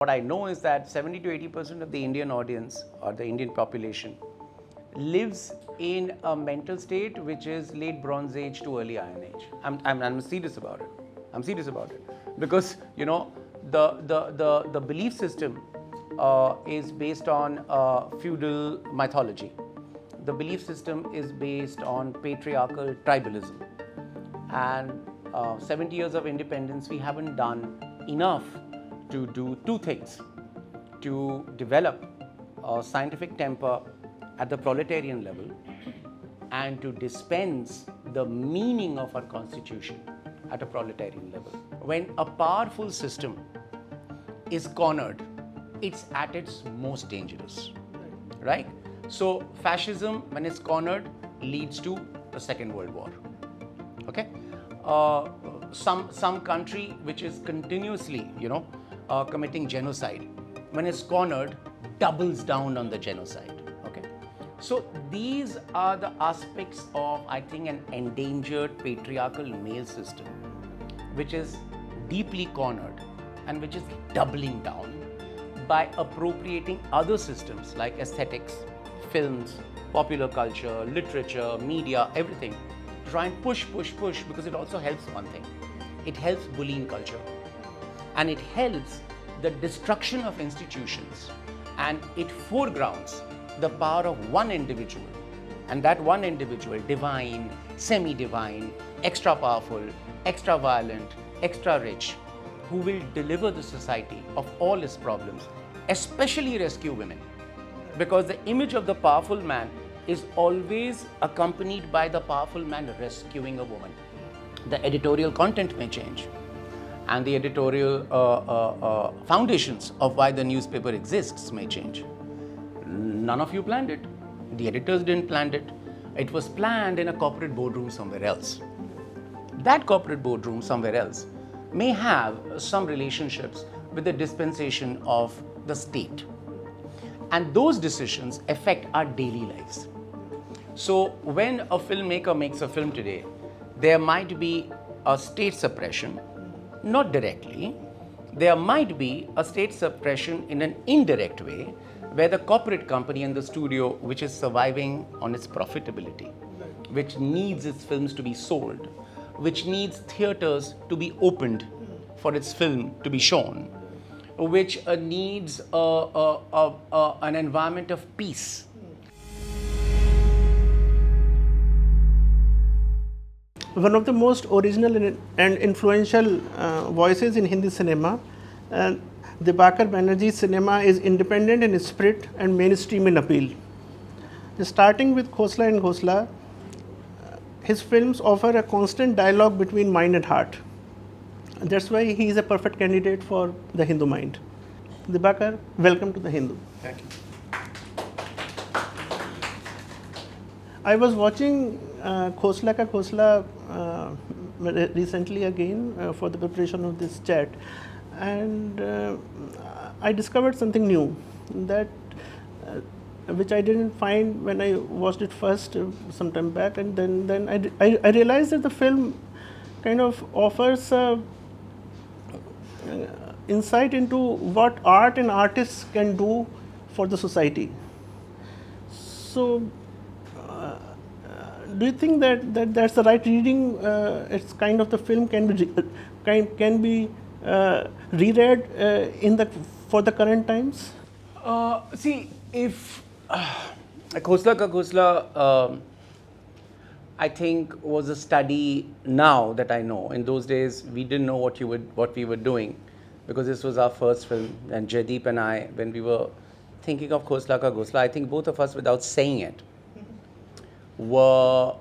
What I know is that 70 to 80% of the Indian audience or the Indian population lives in a mental state which is late Bronze Age to early Iron Age. I'm serious about it. I'm serious about it because the belief system is based on feudal mythology. The belief system is based on patriarchal tribalism, and 70 years of independence, we haven't done enough to do two things: to develop a scientific temper at the proletarian level and to dispense the meaning of our constitution at a proletarian level. When a powerful system is cornered, it's at its most dangerous, right? So fascism, when it's cornered, leads to the Second World War. Okay, some country which is continuously, committing genocide, when it's cornered, doubles down on the genocide. Okay, so these are the aspects of, I think, an endangered patriarchal male system, which is deeply cornered and which is doubling down by appropriating other systems like aesthetics, films, popular culture, literature, media, everything. Try and push, because it also helps one thing. It helps bullying culture, and it helps the destruction of institutions, and it foregrounds the power of one individual, and that one individual, divine, semi-divine, extra powerful, extra violent, extra rich, who will deliver the society of all its problems, especially rescue women. Because the image of the powerful man is always accompanied by the powerful man rescuing a woman. The editorial content may change, and the editorial foundations of why the newspaper exists may change. None of you planned it. The editors didn't plan it. It was planned in a corporate boardroom somewhere else. That corporate boardroom somewhere else may have some relationships with the dispensation of the state. And those decisions affect our daily lives. So when a filmmaker makes a film today, there might be a state suppression, not directly. There might be a state suppression in an indirect way, where the corporate company and the studio, which is surviving on its profitability, which needs its films to be sold, which needs theaters to be opened for its film to be shown, which needs an environment of peace. One of the most original and influential voices in Hindi cinema, Dibakar Banerjee's cinema is independent in spirit and mainstream in appeal. Starting with Khosla and Ghosla, his films offer a constant dialogue between mind and heart. That's why he is a perfect candidate for the Hindu mind. Dibakar, welcome to the Hindu. Thank you. I was watching Khosla Ka Khosla recently again for the preparation of this chat, and I discovered something new that which I didn't find when I watched it first some time back, and then I realized that the film kind of offers insight into what art and artists can do for the society. So, do you think that that's the right reading? It's kind of the film can be reread for the current times. See, if Khosla Ka Khosla, I think, was a study now that I know. In those days, we didn't know what we were doing, because this was our first film. And Jaideep and I, when we were thinking of Khosla Ka Khosla, I think both of us, without saying it, were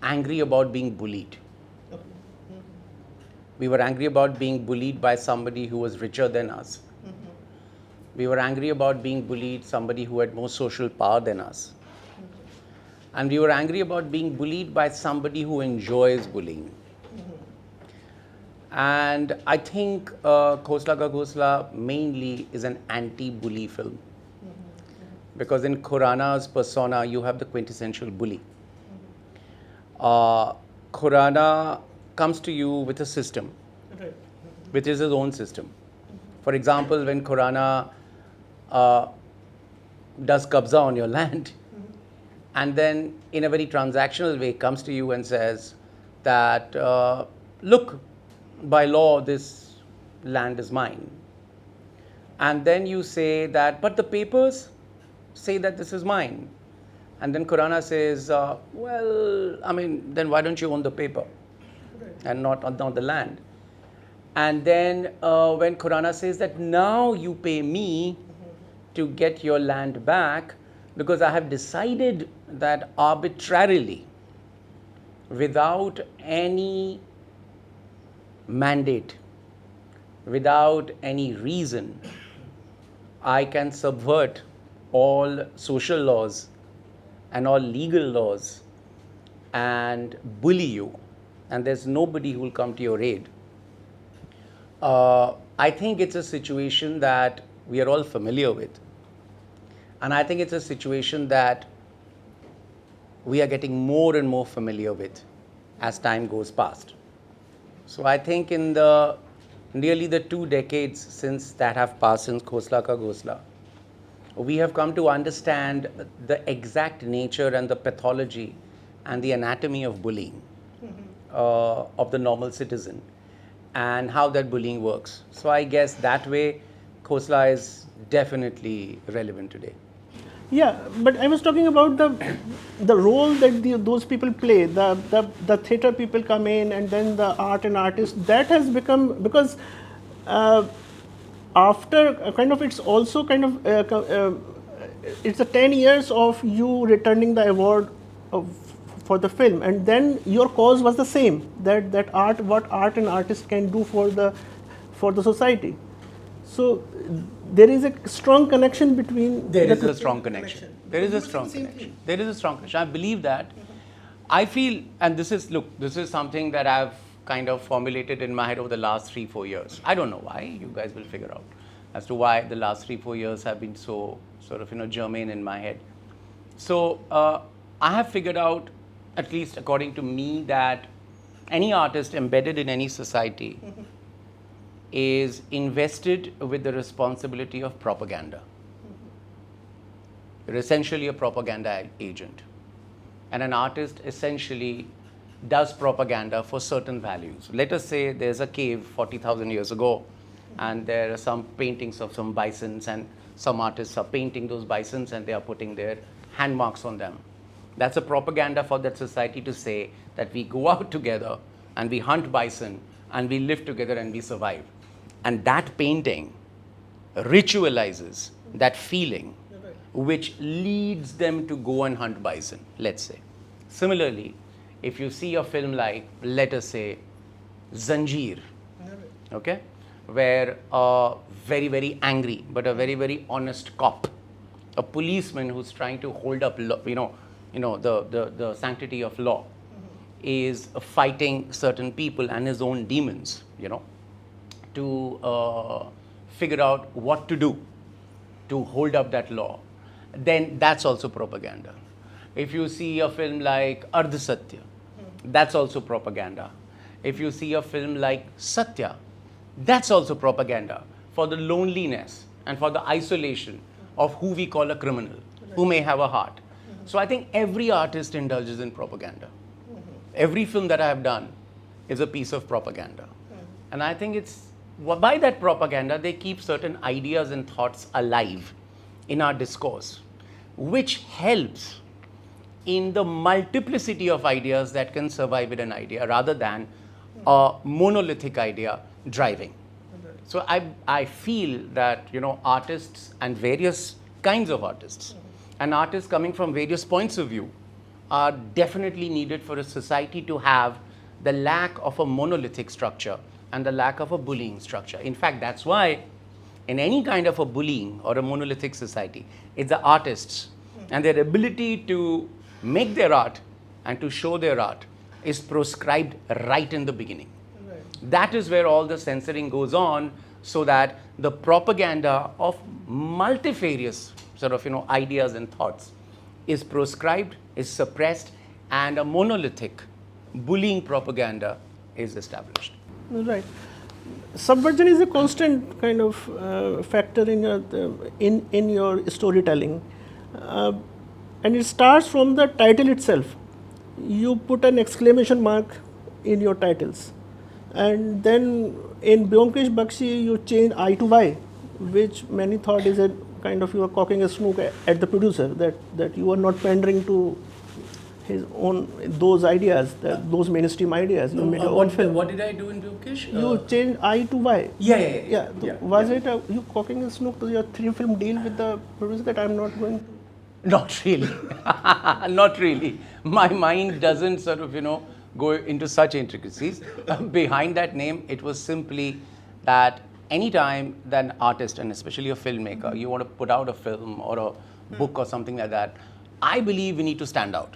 angry about being bullied. We were angry about being bullied by somebody who was richer than us. We were angry about being bullied somebody who had more social power than us. And we were angry about being bullied by somebody who enjoys bullying. And I think Khosla Ka Khosla mainly is an anti-bully film. Because in Khurana's persona, you have the quintessential bully. Khurana comes to you with a system, which is his own system. For example, when Khurana does qabza on your land, and then in a very transactional way comes to you and says that, look, by law, this land is mine. And then you say that, but the papers say that this is mine. And then Khurana says, well, I mean, then why don't you own the paper and not the land? And then when Khurana says that now you pay me to get your land back because I have decided that arbitrarily, without any mandate, without any reason, I can subvert all social laws and all legal laws and bully you, and there's nobody who will come to your aid. I think it's a situation that we are all familiar with. And I think it's a situation that we are getting more and more familiar with as time goes past. So I think in the nearly the 2 decades since that have passed, since Khosla Ka Ghosla, we have come to understand the exact nature and the pathology and the anatomy of bullying of the normal citizen and how that bullying works. So I guess that way Khosla is definitely relevant today. Yeah, but I was talking about the role that those people play. The theatre people come in, and then the art and artists. That has become, because after kind of, it's also kind of it's a 10 years of you returning the award for the film, and then your cause was the same, that what art and artists can do for the society. So there is a strong connection between. There is a strong connection. There is a strong connection. There is a strong connection. I believe that. I feel, and this is something that I've kind of formulated in my head over the last 3-4 years. I don't know why. You guys will figure out as to why the last 3-4 years have been so sort of germane in my head. So I have figured out, at least according to me, that any artist embedded in any society is invested with the responsibility of propaganda. You're essentially a propaganda agent. And an artist essentially does propaganda for certain values. Let us say there's a cave 40,000 years ago, and there are some paintings of some bisons, and some artists are painting those bisons and they are putting their hand marks on them. That's a propaganda for that society to say that we go out together and we hunt bison and we live together and we survive. And that painting ritualizes that feeling, which leads them to go and hunt bison, let's say. Similarly, if you see a film like, let us say, Zanjeer, okay, where a very, very angry but a very, very honest cop, a policeman who's trying to hold up, the sanctity of law, is fighting certain people and his own demons, to figure out what to do to hold up that law, then that's also propaganda. If you see a film like Ardh Satya, that's also propaganda. If you see a film like Satya, that's also propaganda for the loneliness and for the isolation of who we call a criminal, who may have a heart. So I think every artist indulges in propaganda. Every film that I have done is a piece of propaganda. And I think it's, by that propaganda, they keep certain ideas and thoughts alive in our discourse, which helps in the multiplicity of ideas that can survive with an idea rather than a monolithic idea driving. So I feel that, artists and various kinds of artists and artists coming from various points of view are definitely needed for a society to have the lack of a monolithic structure and the lack of a bullying structure. In fact, that's why in any kind of a bullying or a monolithic society, it's the artists and their ability to make their art and to show their art is proscribed right in the beginning. That is where all the censoring goes on, so that the propaganda of multifarious sort of ideas and thoughts is proscribed, is suppressed, and a monolithic bullying propaganda is established. Right. subversion is a constant kind of factor in your storytelling, and it starts from the title itself. You put an exclamation mark in your titles, and then in Byomkesh Bakshi you change I to Y, which many thought is a kind of you are cocking a snook at the producer, that you are not pandering to his own those ideas, those mainstream ideas. You made your own film. What did I do in Byomkesh? You changed I to Y. Yeah. Was it you cocking a snook to your 3-film deal with the producer that I'm not going to? Not really. Not really. My mind doesn't sort of, go into such intricacies. Behind that name, it was simply that anytime that an artist, and especially a filmmaker, you want to put out a film or a book or something like that, I believe we need to stand out.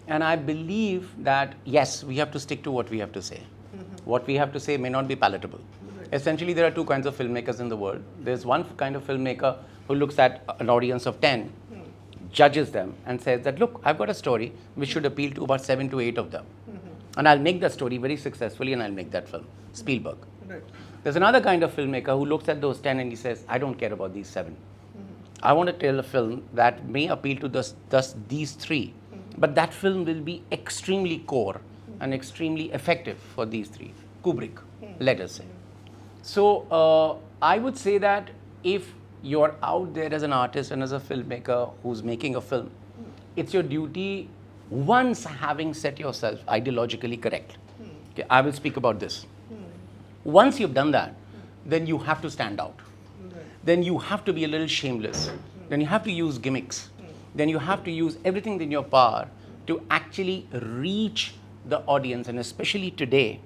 And I believe that, yes, we have to stick to what we have to say. What we have to say may not be palatable. Essentially, there are two kinds of filmmakers in the world. There's one kind of filmmaker who looks at an audience of 10, judges them, and says that, look, I've got a story which should appeal to about 7 to 8 of them. And I'll make that story very successfully, and I'll make that film. Spielberg. Right. There's another kind of filmmaker who looks at those 10 and he says, I don't care about these 7. I want to tell a film that may appeal to these 3. But that film will be extremely core and extremely effective for these 3. Kubrick, let us say. So I would say that if you're out there as an artist and as a filmmaker who's making a film, it's your duty, once having set yourself ideologically correct. Okay, I will speak about this. Once you've done that, then you have to stand out. Then you have to be a little shameless. Then you have to use gimmicks. Then you have to use everything in your power to actually reach the audience, and especially today,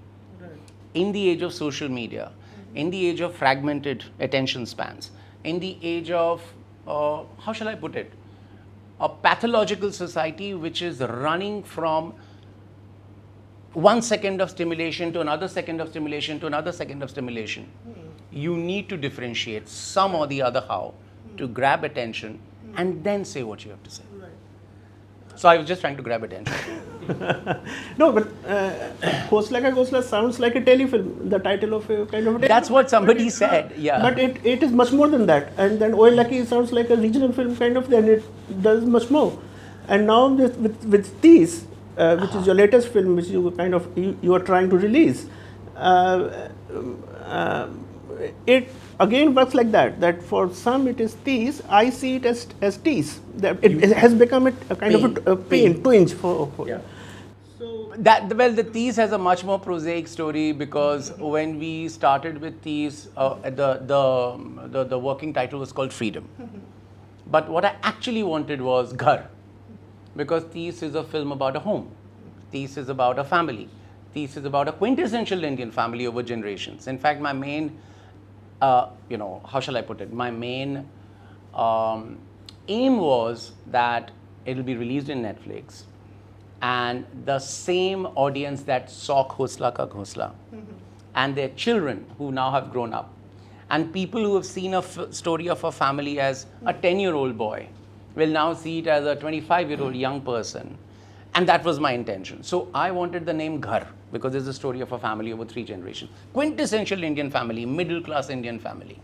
in the age of social media, in the age of fragmented attention spans, in the age of, how shall I put it, a pathological society which is running from 1 second of stimulation to another second of stimulation to another second of stimulation. You need to differentiate some or the other how to grab attention and then say what you have to say. Right. So I was just trying to grab attention. No, but Ghosla Ka Ghosla sounds like a telefilm, the title of a kind of a telefilm. That's what somebody said, yeah. But it is much more than that. And then Oil Lucky sounds like a regional film kind of, then it does much more. And now with these, which is your latest film, which you kind of, you are trying to release, it again works like that for some it is tease. I see it as tease. That it has become a kind of a pain, twinge for yeah. So The Tease has a much more prosaic story, because when we started with Tease, the working title was called Freedom. But what I actually wanted was Ghar, because Tease is a film about a home. Tease is about a family. Tease is about a quintessential Indian family over generations. In fact, my main how shall I put it? My main aim was that it will be released in Netflix, and the same audience that saw Ghosla Ka Ghosla and their children who now have grown up, and people who have seen a story of a family as a 10-year-old boy will now see it as a 25-year-old young person. And that was my intention. So I wanted the name Ghar, because it's a story of a family over 3 generations. Quintessential Indian family, middle-class Indian family.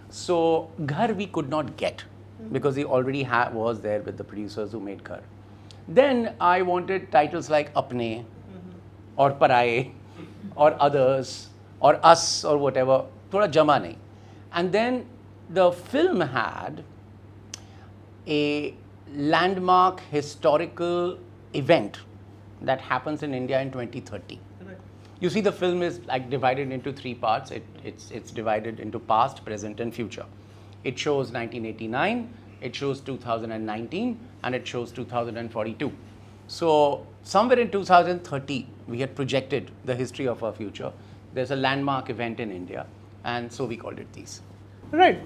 So Ghar we could not get, because he already was there with the producers who made Ghar. Then I wanted titles like Apne, or Paraye, or Others, or Us, or whatever. Thoda jama nahi. And then the film had a landmark historical event that happens in India in 2030. Right. You see, the film is like divided into 3 parts. It's divided into past, present, and future. It shows 1989, it shows 2019, and it shows 2042. So somewhere in 2030, we had projected the history of our future. There's a landmark event in India, and so we called it Tease. Right.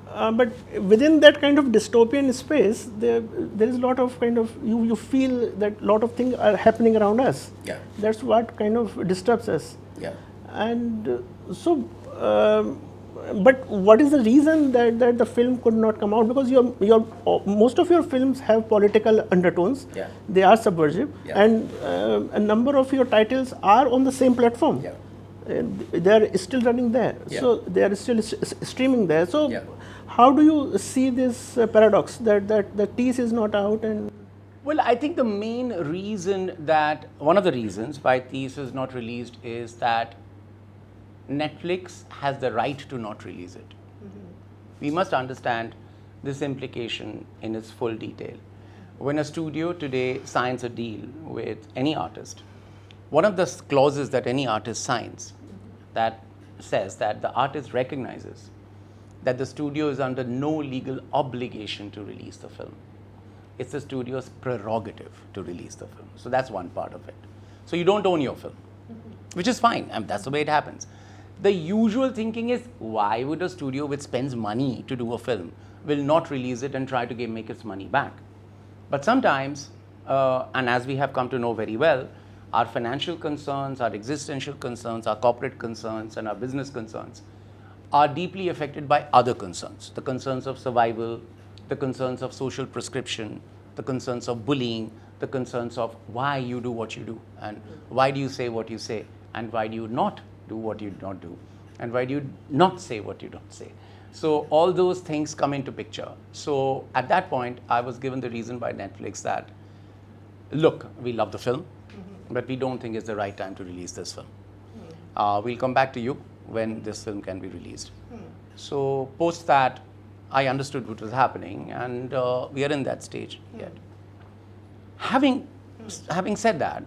But within that kind of dystopian space, there is a lot of kind of, you feel that a lot of things are happening around us. Yeah. That's what kind of disturbs us. Yeah. And so, but what is the reason that the film could not come out? Because most of your films have political undertones. Yeah. They are subversive. Yeah. And a number of your titles are on the same platform. Yeah. they are still running there. Yeah. So they are still streaming there. So Yeah. how do you see this paradox that the tease is not out and Well, I think the main reason that, one of the reasons why Thief is not released is that Netflix has the right to not release it. We must understand this implication in its full detail. When a studio today signs a deal with any artist, one of the clauses that any artist signs that says that the artist recognizes that the studio is under no legal obligation to release the film. It's the studio's prerogative to release the film. So that's one part of it. So you don't own your film, which is fine. I mean, that's the way it happens. The usual thinking is, why would a studio which spends money to do a film will not release it and try to make its money back? But sometimes, and as we have come to know very well, our financial concerns, our existential concerns, our corporate concerns, and our business concerns are deeply affected by other concerns. The concerns of survival, the concerns of social prescription, the concerns of bullying, the concerns of why you do what you do, and why do you say what you say, and why do you not do what you not do, and why do you not say what you don't say. So all those things come into picture. So at that point, I was given the reason by Netflix that, look, we love the film, but we don't think it's the right time to release this film. We'll come back to you when this film can be released. So post that, I understood what was happening, and we are in that stage yet. Having said that,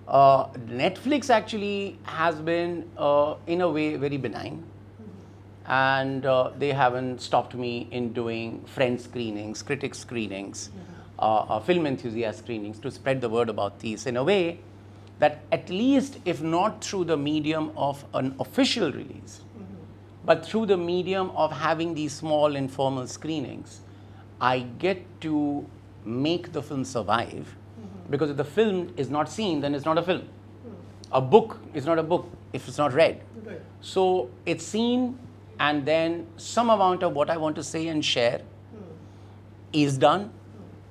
Netflix actually has been, in a way, very benign, and they haven't stopped me in doing friend screenings, critic screenings, film enthusiast screenings to spread the word about these in a way that, at least if not through the medium of an official release, but through the medium of having these small informal screenings, I get to make the film survive. Because if the film is not seen, then it's not a film. A book is not a book if it's not read. Right. So it's seen, and then some amount of what I want to say and share is done,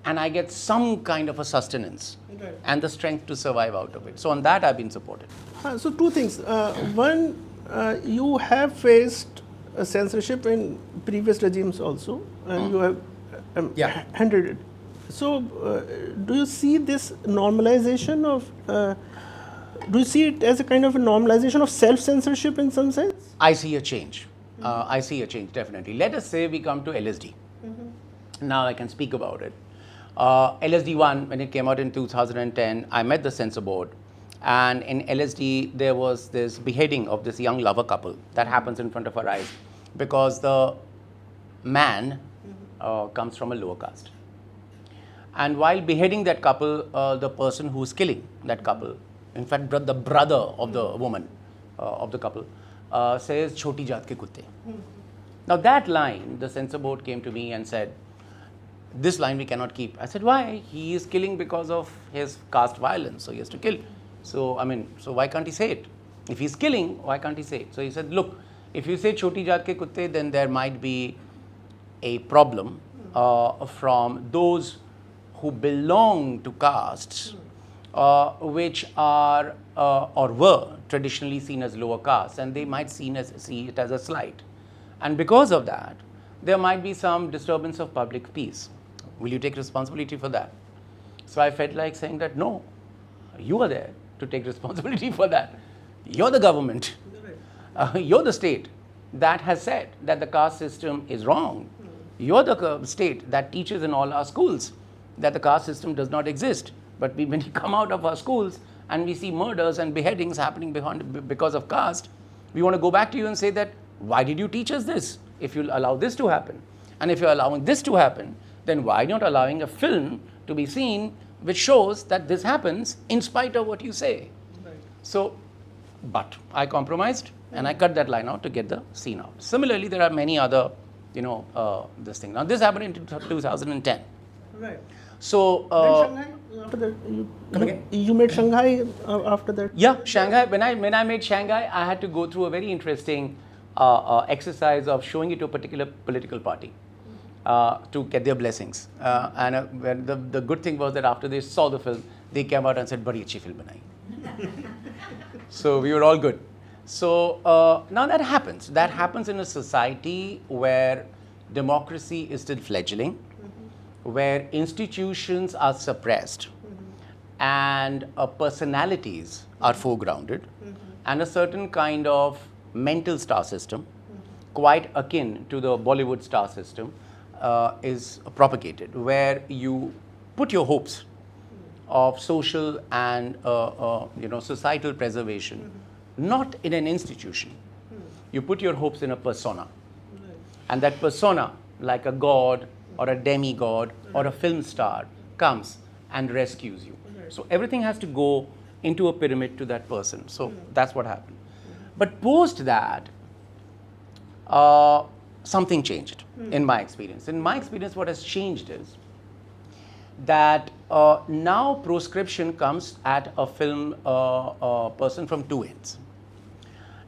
and I get some kind of a sustenance Right. and the strength to survive out of it. So on that, I've been supported. So two things. One, you have faced censorship in previous regimes also, and you have Yeah. handled it. So, do you see this normalization of? Do you see it as a kind of a normalization of self-censorship in some sense? I see a change. I see a change, definitely. Let us say we come to LSD. Now I can speak about it. LSD-1, when it came out in 2010, I met the censor board. And in LSD, there was this beheading of this young lover couple that happens in front of our eyes because the man comes from a lower caste. And while beheading that couple, the person who's killing that couple, in fact, the brother of the woman, of the couple, says, "Choti jaat ke kutte." Now that line, the censor board came to me and said, "This line we cannot keep." I said, "Why? He is killing because of his caste violence, so he has to kill. So, so why can't he say it? If he's killing, why can't he say it?" So he said, "Look, if you say Choti jaat ke kutte, then there might be a problem from those who belong to castes which are or were traditionally seen as lower castes, and they might see it as a slight. And because of that, there might be some disturbance of public peace. Will you take responsibility for that?" So I felt like saying that, no, you are there to take responsibility for that. You're the government. You're the state that has said that the caste system is wrong. You're the state that teaches in all our schools that the caste system does not exist. But when we come out of our schools and we see murders and beheadings happening because of caste, we want to go back to you and say that, why did you teach us this if you'll allow this to happen? And if you're allowing this to happen, then why not allowing a film to be seen which shows that this happens in spite of what you say? Right. So, but I compromised and I cut that line out to get the scene out. Similarly, there are many other, this thing. Now, this happened in 2010. Right. So, Then Shanghai, after that, you made Shanghai after that? yeah, Shanghai. When I made Shanghai, I had to go through a very interesting exercise of showing it to a particular political party to get their blessings. And when the good thing was that after they saw the film, they came out and said, "Badi achhi film banai." So we were all good. So now that happens. That happens in a society where democracy is still fledgling, where institutions are suppressed, and personalities are foregrounded, and a certain kind of mental star system, quite akin to the Bollywood star system, is propagated, where you put your hopes of social and societal preservation not in an institution. You put your hopes in a persona, and that persona, like a god or a demigod or a film star, comes and rescues you. So everything has to go into a pyramid to that person. So that's what happened. But post that, something changed in my experience. In my experience, what has changed is that now proscription comes at a film person from two ends.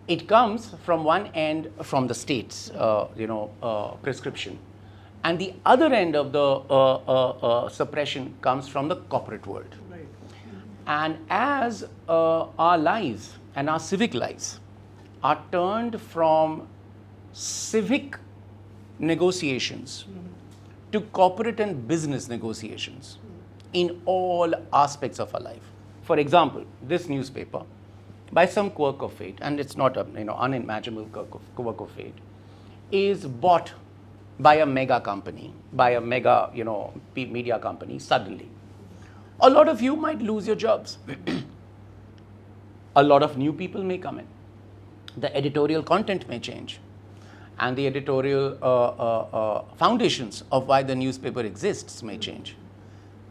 It comes from one end from the state's prescription, and the other end of the suppression comes from the corporate world. Right. And as our lives and our civic lives are turned from civic negotiations to corporate and business negotiations in all aspects of our life. For example, this newspaper, by some quirk of fate, and it's not an unimaginable quirk of fate, is bought by a mega company, by a mega media company suddenly. A lot of you might lose your jobs. A lot of new people may come in. The editorial content may change, and the editorial foundations of why the newspaper exists may change.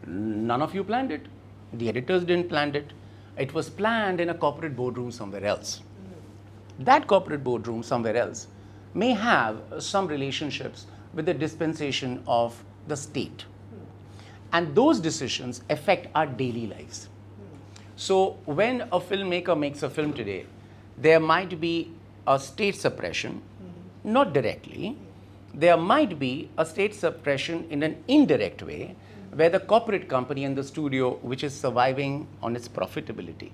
None of you planned it. The editors didn't plan it. It was planned in a corporate boardroom somewhere else. That corporate boardroom somewhere else may have some relationships with the dispensation of the state. And those decisions affect our daily lives. So when a filmmaker makes a film today, there might be a state suppression, not directly. There might be a state suppression in an indirect way, where the corporate company and the studio, which is surviving on its profitability,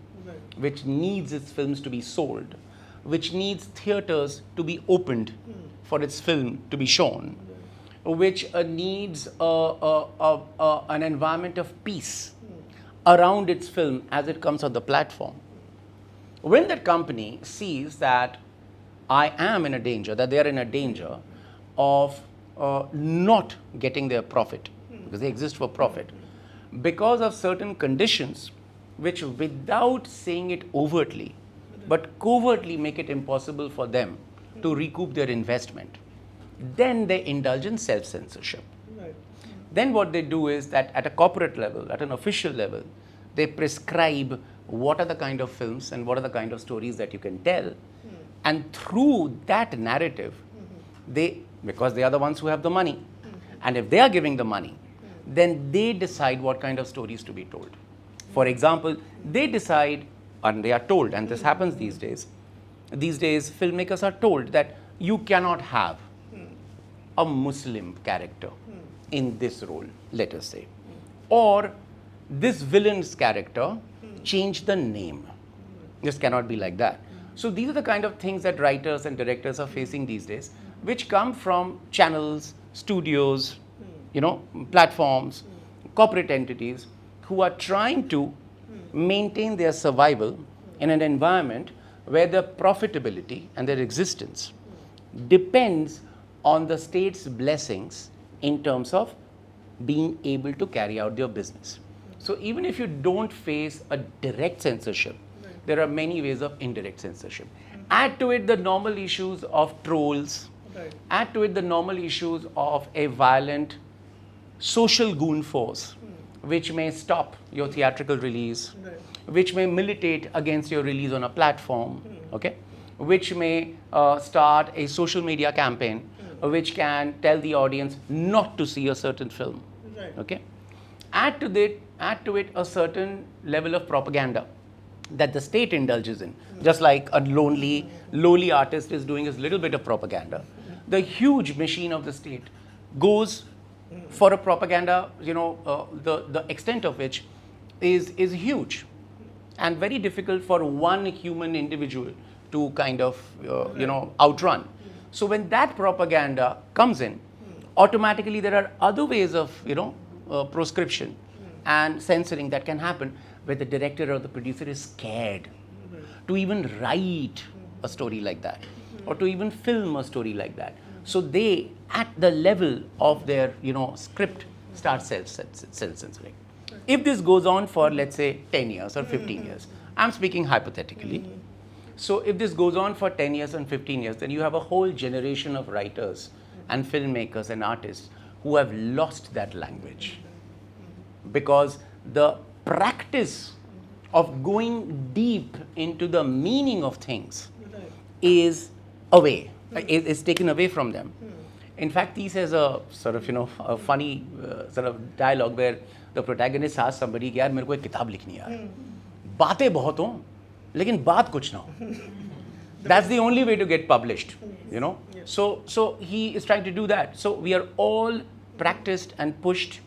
which needs its films to be sold, which needs theaters to be opened for its film to be shown, which needs an environment of peace around its film as it comes on the platform. When that company sees that I am in a danger, that they are in a danger of not getting their profit, because they exist for profit, because of certain conditions which, without saying it overtly, but covertly make it impossible for them to recoup their investment, then they indulge in self-censorship. Right. Then what they do is that at a corporate level, at an official level, they prescribe what are the kind of films and what are the kind of stories that you can tell. And through that narrative, because they are the ones who have the money, and if they are giving the money, then they decide what kind of stories to be told. For example, they decide, and they are told, and this happens these days, filmmakers are told that you cannot have a Muslim character in this role, let us say. Or this villain's character, change the name. This cannot be like that. So these are the kind of things that writers and directors are facing these days, which come from channels, studios, platforms, corporate entities who are trying to maintain their survival in an environment where their profitability and their existence depends on the state's blessings in terms of being able to carry out their business. So even if you don't face a direct censorship, there are many ways of indirect censorship. Add to it the normal issues of trolls, add to it the normal issues of a violent social goon force, which may stop your theatrical release, which may militate against your release on a platform, which may start a social media campaign, which can tell the audience not to see a certain film. Add to it a certain level of propaganda that the state indulges in, just like a lowly artist is doing his little bit of propaganda. The huge machine of the state goes for a propaganda, the extent of which is huge. and very difficult for one human individual to kind of, outrun. So when that propaganda comes in, automatically there are other ways of, proscription and censoring that can happen, where the director or the producer is scared to even write a story like that, or to even film a story like that. So they, at the level of their, script, start self-censoring. If this goes on for, let's say, 10 years or 15 years, I'm speaking hypothetically. So if this goes on for 10 years and 15 years, then you have a whole generation of writers and filmmakers and artists who have lost that language. Because the practice of going deep into the meaning of things is away, is taken away from them. In fact, these has a sort of, a funny sort of dialogue where the protagonist asks somebody, यार मेरे को एक किताब लिखनी है यार, बातें बहुत हों, लेकिन बात कुछ ना हो. That's the only way to get published, So he is trying to do that. So we are all practiced and pushed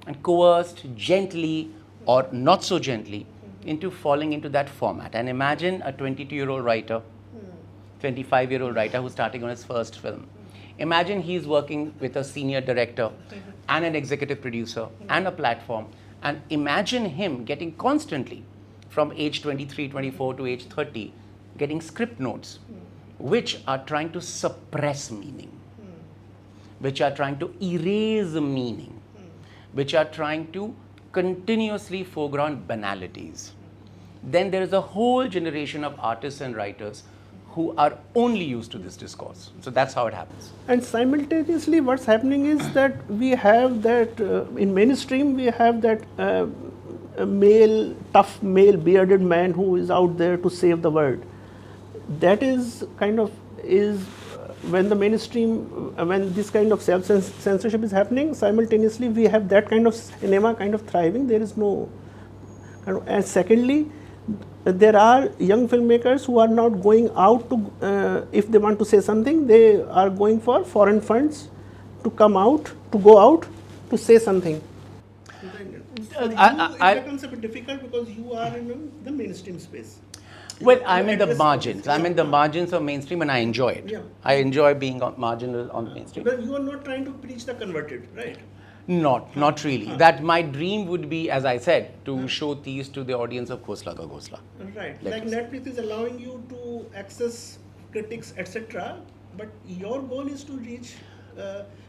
and coerced gently or not so gently into falling into that format. And imagine a 22-year-old writer, 25-year-old writer who's starting on his first film. Imagine he's working with a senior director and an executive producer and a platform, and imagine him getting constantly from age 23, 24 to age 30, getting script notes which are trying to suppress meaning, which are trying to erase meaning, which are trying to continuously foreground banalities. Then there is a whole generation of artists and writers who are only used to this discourse. So that's how it happens. And simultaneously, what's happening is that we have that, in mainstream, we have that tough male bearded man who is out there to save the world. That is kind of, when the mainstream, when this kind of self-censorship is happening, simultaneously we have that kind of cinema kind of thriving. There is no, and secondly, there are young filmmakers who are not going out to, if they want to say something, they are going for foreign funds to come out, to go out to say something. For you, it becomes a bit difficult because you are in the mainstream space. Well, I'm in the margins. I'm in the margins of mainstream, and I enjoy it. Yeah. I enjoy being marginal on the mainstream. But you are not trying to preach the converted, right? Not really. That my dream would be, as I said, to show these to the audience of Ghosla Ka Ghosla. Right. Like Netflix is allowing you to access critics, etc. But your goal is to reach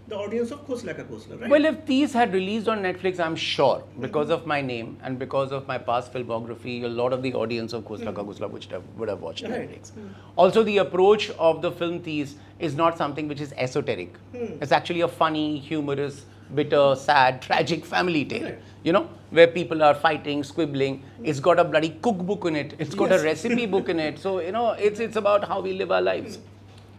the audience of Ghosla Ka Ghosla, right? Well, if these had released on Netflix, I'm sure, because of my name and because of my past filmography, a lot of the audience of Ghosla Ka Ghosla would have watched Netflix. Also, the approach of the film Thieves is not something which is esoteric. It's actually a funny, humorous, bitter, sad, tragic family tale, where people are fighting, squibbling. It's got a bloody cookbook in it. It's got a recipe book in it. So, it's about how we live our lives.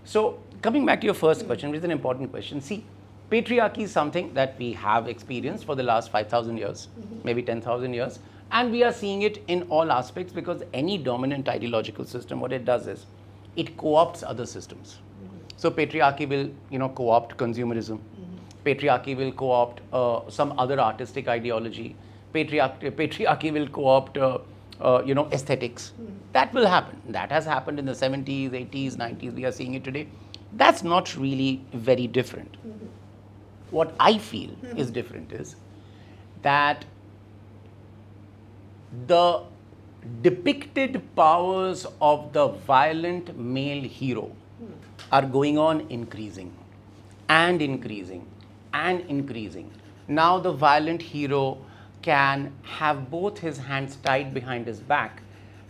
So, coming back to your first question, which is an important question. See, patriarchy is something that we have experienced for the last 5,000 years, maybe 10,000 years. And we are seeing it in all aspects, because any dominant ideological system, what it does is, it co-opts other systems. So patriarchy will, co-opt consumerism. Patriarchy will co-opt some other artistic ideology. Patriarchy will co-opt, aesthetics. That will happen. That has happened in the 70s, 80s, 90s. We are seeing it today. That's not really very different. What I feel is different is that the depicted powers of the violent male hero are going on increasing and increasing and increasing. Now the violent hero can have both his hands tied behind his back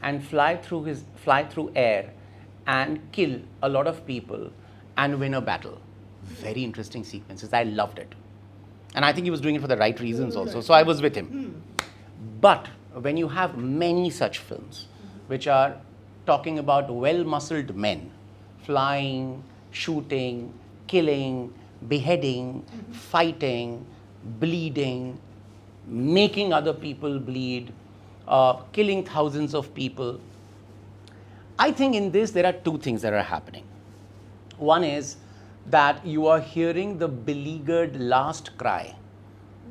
and fly through air and kill a lot of people and win a battle. Very interesting sequences. I loved it. And I think he was doing it for the right reasons also. So I was with him. But when you have many such films which are talking about well-muscled men flying, shooting, killing, beheading, fighting, bleeding, making other people bleed, killing thousands of people, I think in this there are two things that are happening. One is that you are hearing the beleaguered last cry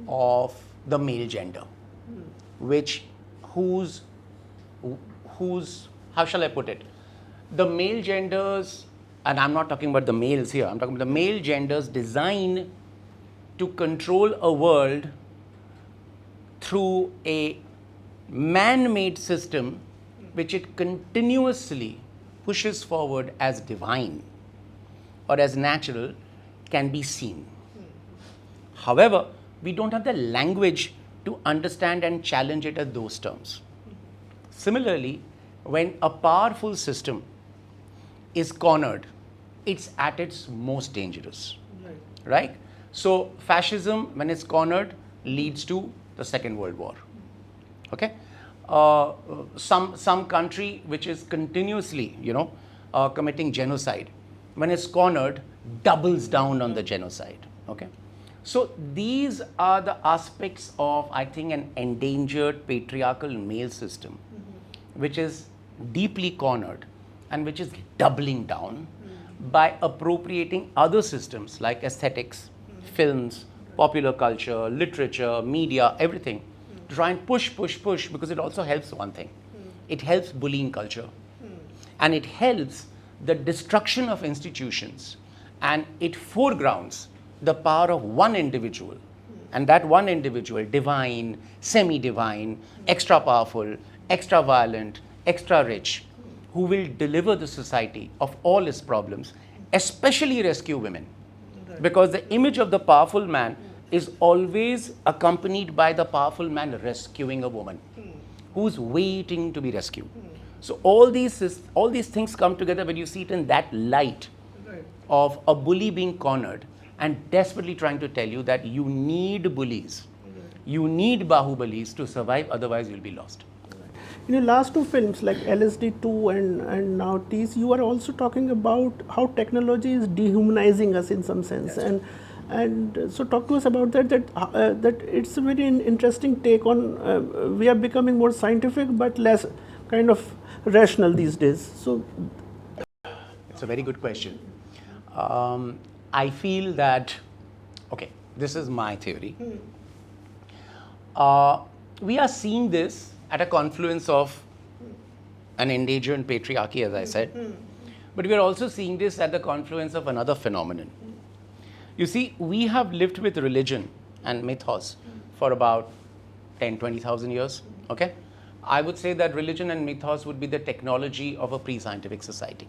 of the male gender, whose whose, how shall I put it? The male genders, and I'm not talking about the males here, I'm talking about the male genders design to control a world through a man-made system which it continuously pushes forward as divine or as natural can be seen. However, we don't have the language to understand and challenge it at those terms. Similarly, when a powerful system is cornered, it's at its most dangerous, right? So fascism, when it's cornered, leads to the Second World War, okay? Some country which is continuously, committing genocide, when it's cornered, doubles down on the genocide, okay? So these are the aspects of, I think, an endangered patriarchal male system, which is deeply cornered and which is doubling down by appropriating other systems like aesthetics, films, popular culture, literature, media, everything, to try and push, because it also helps one thing. It helps bullying culture. And it helps the destruction of institutions. And it foregrounds the power of one individual. And that one individual, divine, semi-divine, extra powerful, extra violent, extra rich, who will deliver the society of all its problems, especially rescue women. Because the image of the powerful man is always accompanied by the powerful man rescuing a woman who's waiting to be rescued. So all these things come together when you see it in that light of a bully being cornered and desperately trying to tell you that you need bullies, you need bahubalis to survive, otherwise you'll be lost. In your last two films like LSD2 and now Tease, you are also talking about how technology is dehumanizing us in some sense. And so talk to us about that it's a very interesting take on, we are becoming more scientific but less kind of rational these days. So it's a very good question. I feel that, okay, this is my theory. We are seeing this at a confluence of an endangered patriarchy, as I said. But we are also seeing this at the confluence of another phenomenon. You see, we have lived with religion and mythos for about 10, 20,000 years, okay? I would say that religion and mythos would be the technology of a pre-scientific society.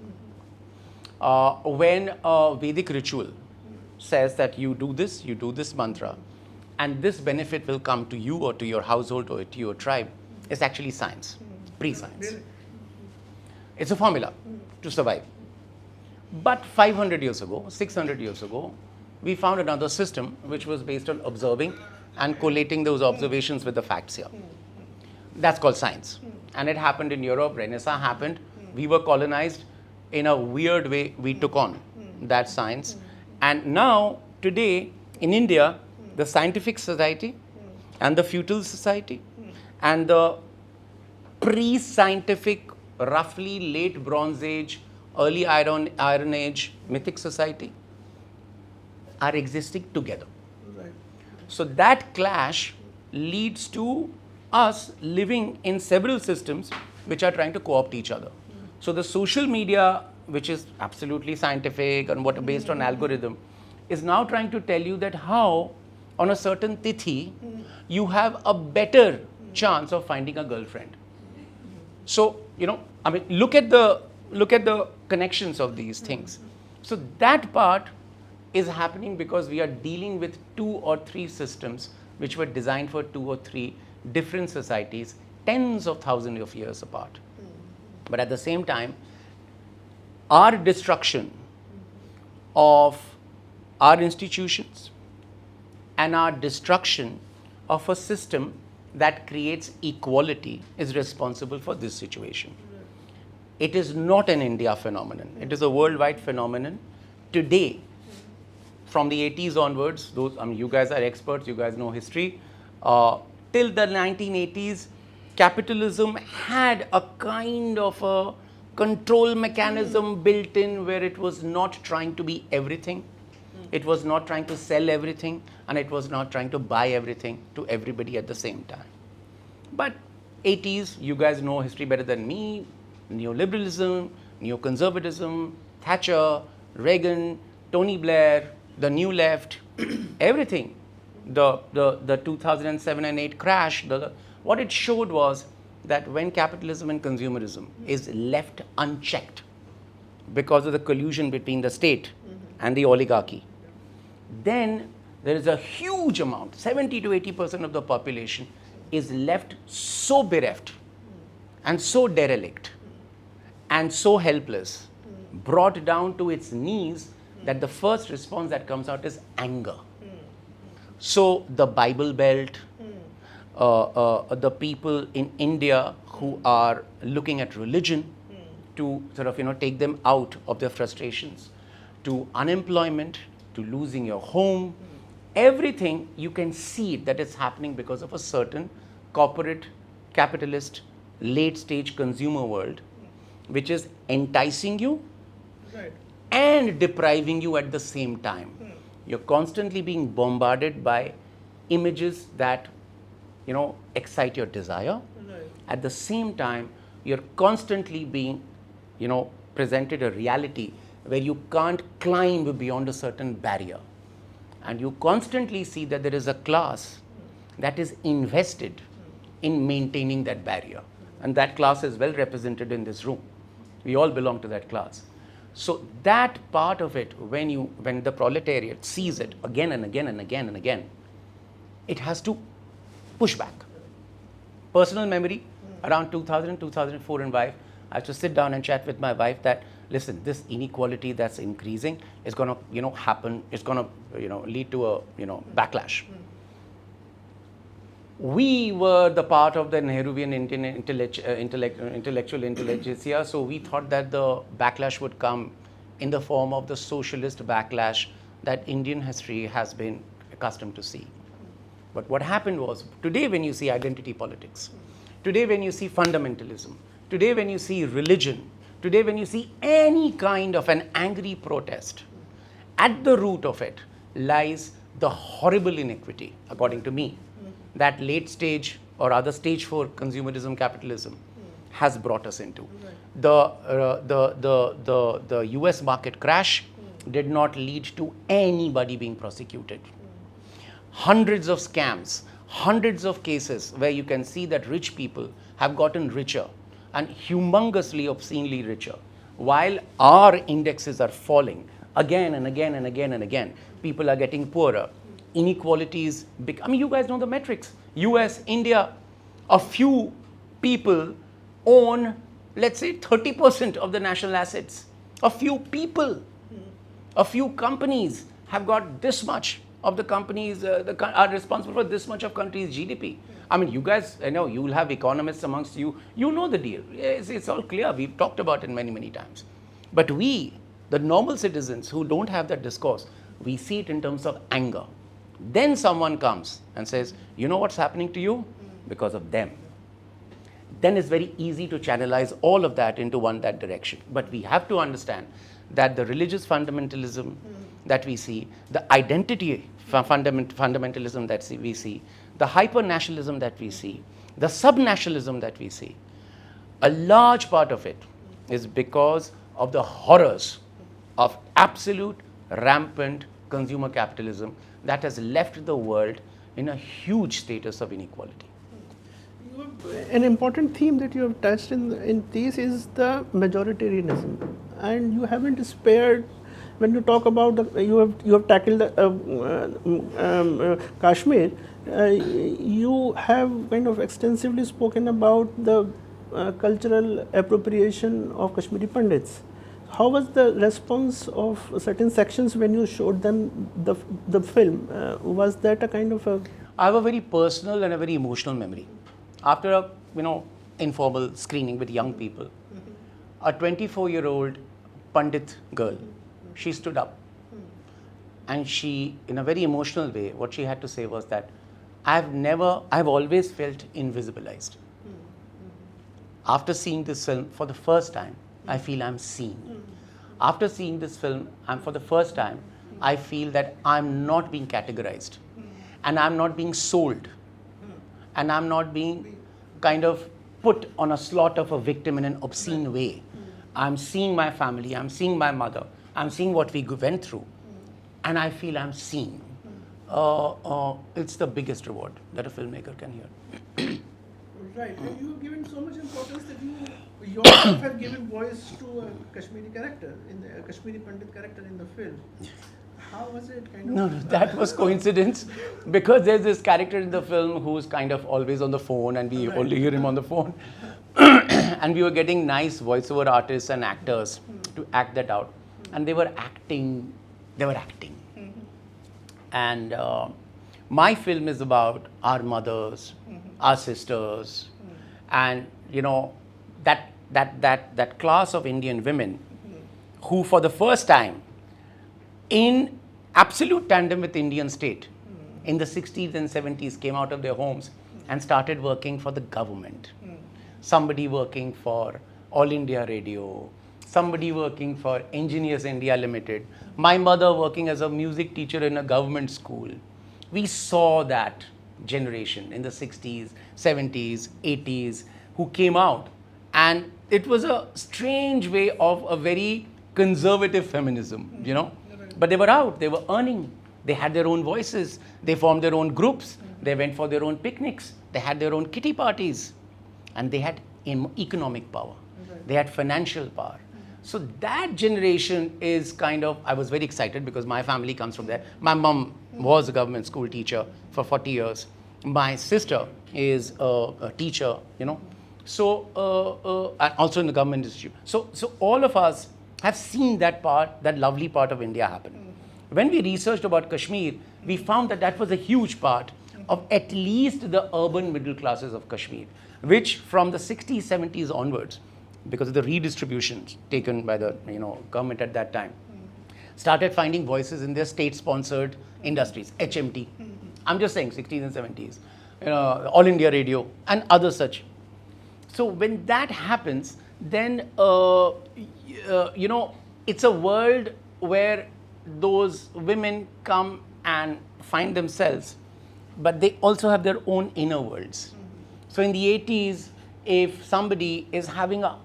When a Vedic ritual says that you do this mantra, and this benefit will come to you or to your household or to your tribe, it's actually science, pre-science. It's a formula to survive. But 500 years ago, 600 years ago, we found another system which was based on observing and collating those observations with the facts here. That's called science. And it happened in Europe, Renaissance happened. We were colonized. In a weird way, we took on that science. And now, today, in India, the scientific society and the feudal society and the pre-scientific, roughly late Bronze Age, early Iron Age mythic society are existing together. So that clash leads to us living in several systems which are trying to co-opt each other. So the social media, which is absolutely scientific and based on algorithm, is now trying to tell you that how on a certain tithi you have a better chance of finding a girlfriend. So, look at the connections of these things. So that part is happening because we are dealing with 2 or 3 systems which were designed for 2 or 3 different societies, tens of thousands of years apart. But at the same time, our destruction of our institutions and our destruction of a system that creates equality is responsible for this situation. It is not an India phenomenon. It is a worldwide phenomenon. Today, from the 80s onwards, you guys are experts, you guys know history, till the 1980s, capitalism had a kind of a control mechanism built in where it was not trying to be everything. It was not trying to sell everything, and it was not trying to buy everything to everybody at the same time. But 80s, you guys know history better than me, neoliberalism, neoconservatism, Thatcher, Reagan, Tony Blair, the New Left, everything. The 2007 and 8 crash, what it showed was that when capitalism and consumerism is left unchecked because of the collusion between the state and the oligarchy, then there is a huge amount, 70 to 80% of the population is left so bereft and so derelict and so helpless, brought down to its knees, that the first response that comes out is anger. So the Bible Belt, the people in India who are looking at religion to sort of take them out of their frustrations, to unemployment, to losing your home, everything you can see that is happening because of a certain corporate, capitalist, late stage consumer world, which is enticing you and depriving you at the same time. You're constantly being bombarded by images that excite your desire. At the same time, you're constantly being presented a reality where you can't climb beyond a certain barrier. And you constantly see that there is a class that is invested in maintaining that barrier. And that class is well represented in this room. We all belong to that class. So that part of it, when the proletariat sees it again and again and again and again, it has to push back. Personal memory, around 2000, 2004 and 5, I have to sit down and chat with my wife that, listen, this inequality that's increasing is going to, happen. It's going to, lead to a, backlash. We were the part of the Nehruvian intellectual intelligentsia, so we thought that the backlash would come in the form of the socialist backlash that Indian history has been accustomed to see. But what happened was, today when you see identity politics, today when you see fundamentalism, today when you see religion, today when you see any kind of an angry protest, at the root of it lies the horrible inequity, according to me, that late stage or other stage 4 consumerism capitalism has brought us into. The US market crash did not lead to anybody being prosecuted. Hundreds of scams, hundreds of cases where you can see that rich people have gotten richer and humongously, obscenely richer, while our indexes are falling again and again and again and again. People are getting poorer. Inequalities, you guys know the metrics. US, India, a few people own, let's say, 30% of the national assets. A few people, a few companies have got this much of the companies, are responsible for this much of country's GDP. You guys, I know you'll have economists amongst you. You know the deal. It's all clear. We've talked about it many, many times. But we, the normal citizens who don't have that discourse, we see it in terms of anger. Then someone comes and says, you know what's happening to you? Because of them. Then it's very easy to channelize all of that into that direction. But we have to understand that the religious fundamentalism that we see, the identity fundamentalism that we see, the hyper-nationalism that we see, the sub-nationalism that we see, a large part of it is because of the horrors of absolute rampant consumer capitalism that has left the world in a huge status of inequality. An important theme that you have touched in this is the majoritarianism, and you haven't spared when you talk about you have tackled Kashmir. You have kind of extensively spoken about the cultural appropriation of Kashmiri Pandits. How was the response of certain sections when you showed them the film? Was that a kind of a... I have a very personal and a very emotional memory. After a informal screening with young people, a 24-year-old Pandit girl, she stood up and she, in a very emotional way, what she had to say was that I've always felt invisibilized. After seeing this film for the first time, I feel I'm seen. After seeing this film, for the first time, I feel that I'm not being categorized and I'm not being sold and I'm not being kind of put on a slot of a victim in an obscene way. I'm seeing my family, I'm seeing my mother, I'm seeing what we went through, and I feel I'm seen. It's the biggest reward that a filmmaker can hear. Right, and you have given so much importance that you yourself have given voice to a Kashmiri character, a Kashmiri Pandit character in the film. How was it kind of? No, that was coincidence because there's this character in the film who's kind of always on the phone and we only hear him on the phone. And we were getting nice voiceover artists and actors to act that out. And they were acting. And my film is about our mothers, our sisters, and that class of Indian women who for the first time in absolute tandem with Indian state in the 60s and 70s came out of their homes and started working for the government. Somebody working for All India Radio, somebody working for Engineers India Limited, my mother working as a music teacher in a government school. We saw that generation in the 60s, 70s, 80s who came out, and it was a strange way of a very conservative feminism, But they were out, they were earning, they had their own voices, they formed their own groups, they went for their own picnics, they had their own kitty parties, and they had economic power, they had financial power. So that generation is kind of, I was very excited because my family comes from there. My mom was a government school teacher for 40 years. My sister is a teacher, so and also in the government institute. So all of us have seen that lovely part of India happen. When we researched about Kashmir, we found that was a huge part of at least the urban middle classes of Kashmir, which from the 60s, 70s onwards, because of the redistribution taken by the government at that time, started finding voices in their state-sponsored industries, HMT. I'm just saying 60s and 70s, All India Radio and other such. So when that happens, then it's a world where those women come and find themselves, but they also have their own inner worlds. So in the 80s, if somebody is having an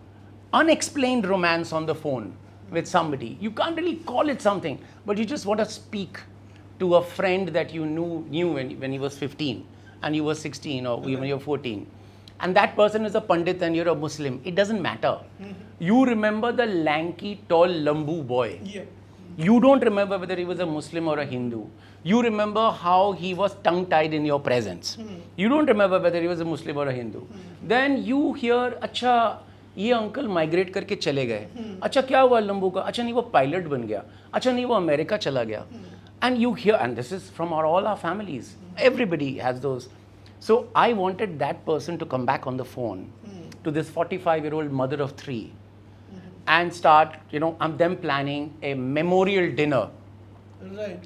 unexplained romance on the phone with somebody, you can't really call it something, but you just want to speak to a friend that you knew when he was 15 and you were 16 or when you were 14. And that person is a Pandit and you're a Muslim. It doesn't matter. You remember the lanky, tall, lambu boy. Yeah. You don't remember whether he was a Muslim or a Hindu. You remember how he was tongue-tied in your presence. You don't remember whether he was a Muslim or a Hindu. Then you hear, अच्छा ये uncle migrate करके चले गए. अच्छा क्या हुआ लंबू का? अच्छा नहीं वो पायलट बन गया. अच्छा नहीं वो अमेरिका चला गया. And you hear, and this is from all our families. Everybody has those. So I wanted that person to come back on the phone to this 45-year-old mother of 3 and start, I'm them planning a memorial dinner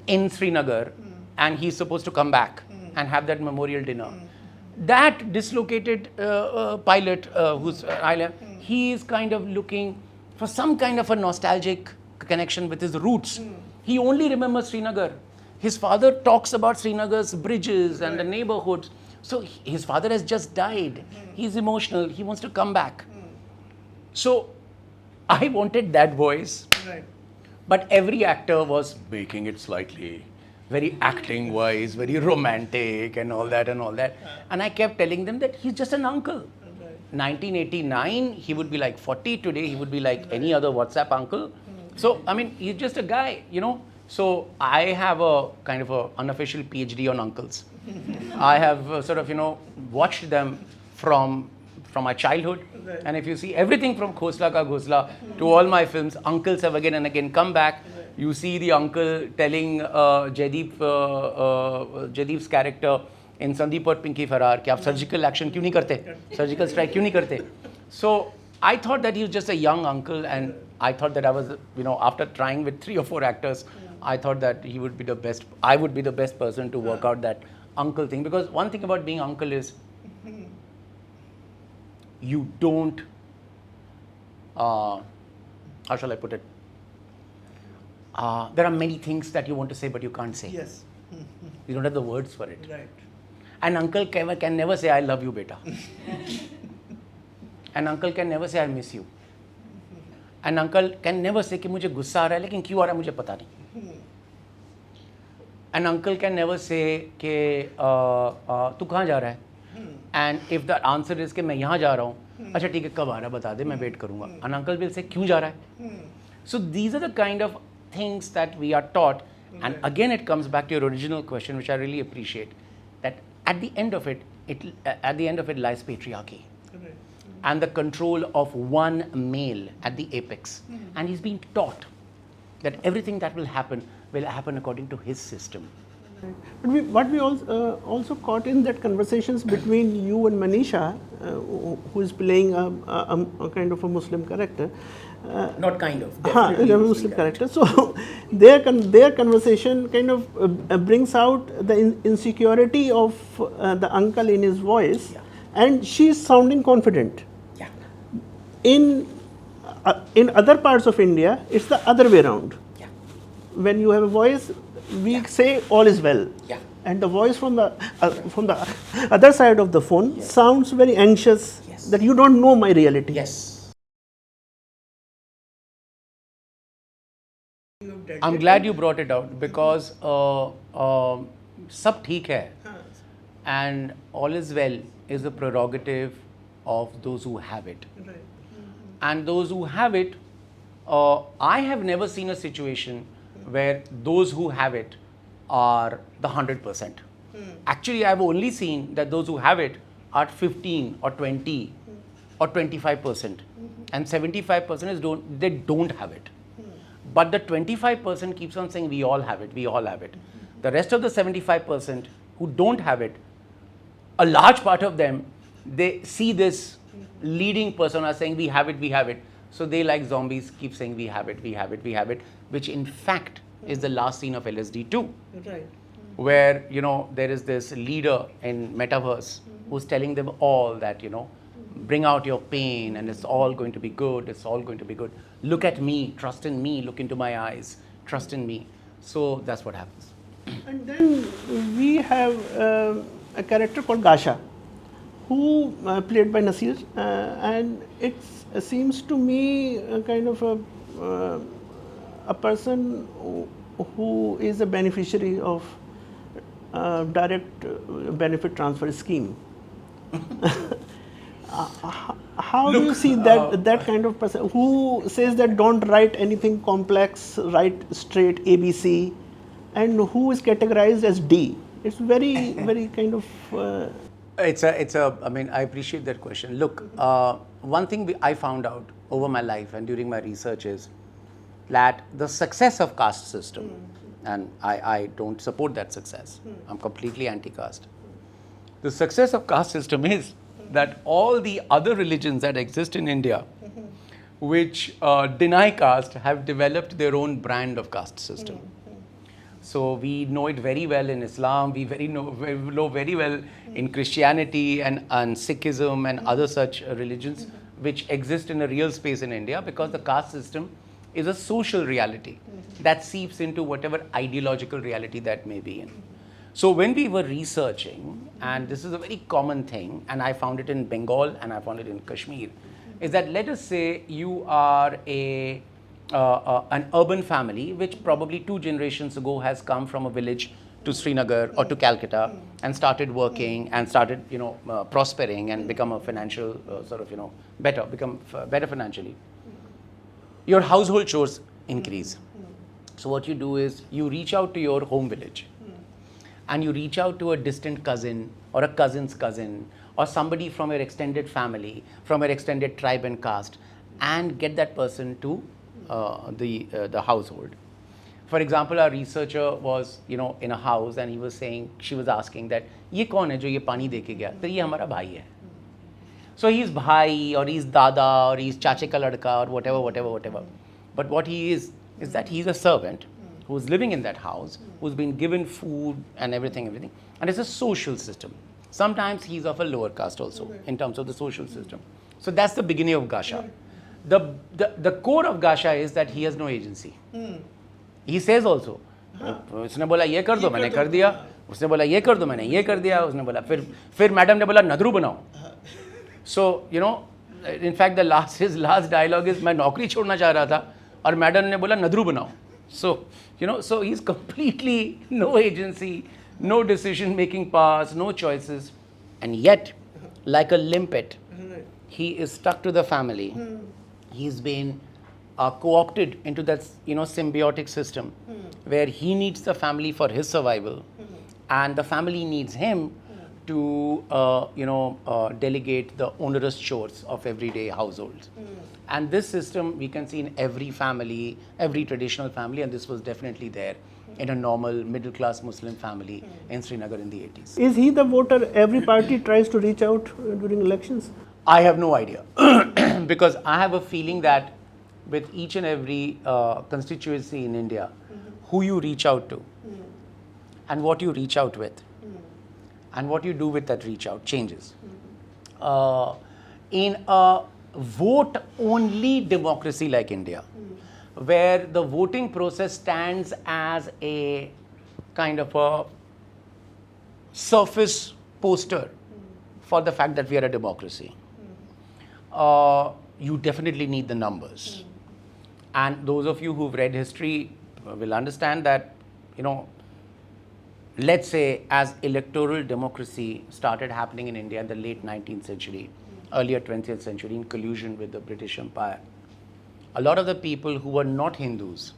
in Srinagar, and he's supposed to come back and have that memorial dinner. That dislocated pilot who's island, he is kind of looking for some kind of a nostalgic connection with his roots. He only remembers Srinagar. His father talks about Srinagar's bridges and the neighborhoods. So his father has just died. He's emotional. He wants to come back. So I wanted that voice. Right. But every actor was making it slightly very acting wise, very romantic and all that and all that. And I kept telling them that he's just an uncle. 1989, he would be like 40. Today, he would be like any other WhatsApp uncle. So, I mean, he's just a guy, So, I have a kind of a unofficial PhD on uncles. I have sort of, watched them from my childhood. Right. And if you see everything from Khosla Ka Ghosla to all my films, uncles have again and again come back. You see the uncle telling Jaideep's character in Sandeep और Pinky Farrar कि आप surgical action क्यों नहीं करते, surgical strike क्यों नहीं करते. So I thought that he was just a young uncle, and I thought that I was, after trying with 3 or 4 actors, I thought that he would be the best. I would be the best person to work out that uncle thing, because one thing about being uncle is you don't. How shall I put it? There are many things that you want to say, but you can't say. Yes. You don't have the words for it. Right. An uncle can never say, I love you, beta. An uncle can never say I miss you. An uncle can never say कि मुझे गुस्सा आ रहा है लेकिन क्यों आ रहा है मुझे पता नहीं. An uncle can never say कि तू कहाँ जा रहा है. And if the answer is कि मैं यहाँ जा रहा हूँ, अच्छा ठीक है कब आ रहा है बता दे मैं वेट करूँगा. An uncle will say क्यों जा रहा है. So these are the kind of things that we are taught, and again it comes back to your original question, which I really appreciate, that at the end of it lies patriarchy. And the control of one male at the apex. And he's being taught that everything that will happen according to his system. But what we also caught in that conversations between you and Manisha, who is playing a kind of a Muslim character. Not kind of. Definitely a Muslim character. So their conversation kind of brings out the insecurity of the uncle in his voice, and she is sounding confident. Yeah. In other parts of India, it's the other way around. Yeah. When you have a voice, we say all is well. Yeah. And the voice from the other side of the phone sounds very anxious, that you don't know my reality. Yes. I'm glad you brought it out because सब ठीक है, and all is well is the prerogative of those who have it. Right. And those who have it, I have never seen a situation where those who have it are the 100%. Actually, I've only seen that those who have it are 15 or 20 or 25%, and 75% is they don't have it. But the 25% keeps on saying we all have it, we all have it. The rest of the 75% who don't have it, a large part of them, they see this leading persona saying we have it, we have it. So they, like zombies, keep saying we have it, we have it, we have it, which in fact is the last scene of LSD 2. Right. Where, there is this leader in Metaverse who's telling them all that, bring out your pain and it's all going to be good, it's all going to be good. Look at me, trust in me, look into my eyes, trust in me. So that's what happens. And then we have a character called Gasha, who played by Nasir, and it seems to me kind of a person who is a beneficiary of direct benefit transfer scheme. How do you see that kind of person who says that don't write anything complex, write straight ABC, and who is categorized as D? It's very, very kind of. I mean, I appreciate that question. Look, one thing I found out over my life and during my research is that the success of caste system, and I don't support that success. I'm completely anti-caste. The success of caste system is that all the other religions that exist in India, which deny caste, have developed their own brand of caste system. So we know it very well in Islam, we know very well in Christianity and Sikhism and other such religions which exist in a real space in India, because the caste system is a social reality that seeps into whatever ideological reality that may be in. So when we were researching, and this is a very common thing, and I found it in Bengal and I found it in Kashmir, is that let us say you are an urban family which probably 2 generations ago has come from a village to Srinagar or to Calcutta and started working and started prospering and become a financial become better financially. Your household chores increase. So what you do is you reach out to your home village and you reach out to a distant cousin or a cousin's cousin or somebody from your extended family, from your extended tribe and caste, and get that person to the household. For example, our researcher was in a house and she was asking that ये कौन है जो ये पानी दे के गया? तो ये हमारा भाई है. So he's bhai or he's dada or he's chache ka ladka or whatever. But what he is that he's a servant who's living in that house, who's been given food and everything. And it's a social system. Sometimes he's of a lower caste also in terms of the social system. So that's the beginning of Gasha. The core of Gasha is that he has no agency. He says also, उसने बोला ये कर दो मैंने कर दिया, उसने बोला ये कर दो मैंने ये कर दिया, उसने बोला फिर मैडम ने बोला नदरू बनाओ. So in fact, his last dialogue is, मैं नौकरी छोड़ना चाह रहा था और मैडम ने बोला नदरू बनाओ. So, so he's completely no agency, no decision-making powers, no choices, and yet, like a limpet, he is stuck to the family. He's been co-opted into that, symbiotic system where he needs the family for his survival, and the family needs him to, delegate the onerous chores of everyday households. And this system we can see in every family, every traditional family, and this was definitely there in a normal middle-class Muslim family in Srinagar in the 80s. Is he the voter every party tries to reach out during elections? I have no idea because I have a feeling that with each and every constituency in India, who you reach out to and what you reach out with and what you do with that reach out changes. In a vote-only democracy like India, where the voting process stands as a kind of a surface poster for the fact that we are a democracy, you definitely need the numbers. And those of you who've read history will understand that, let's say as electoral democracy started happening in India in the late 19th century, earlier 20th century in collusion with the British Empire, a lot of the people who were not Hindus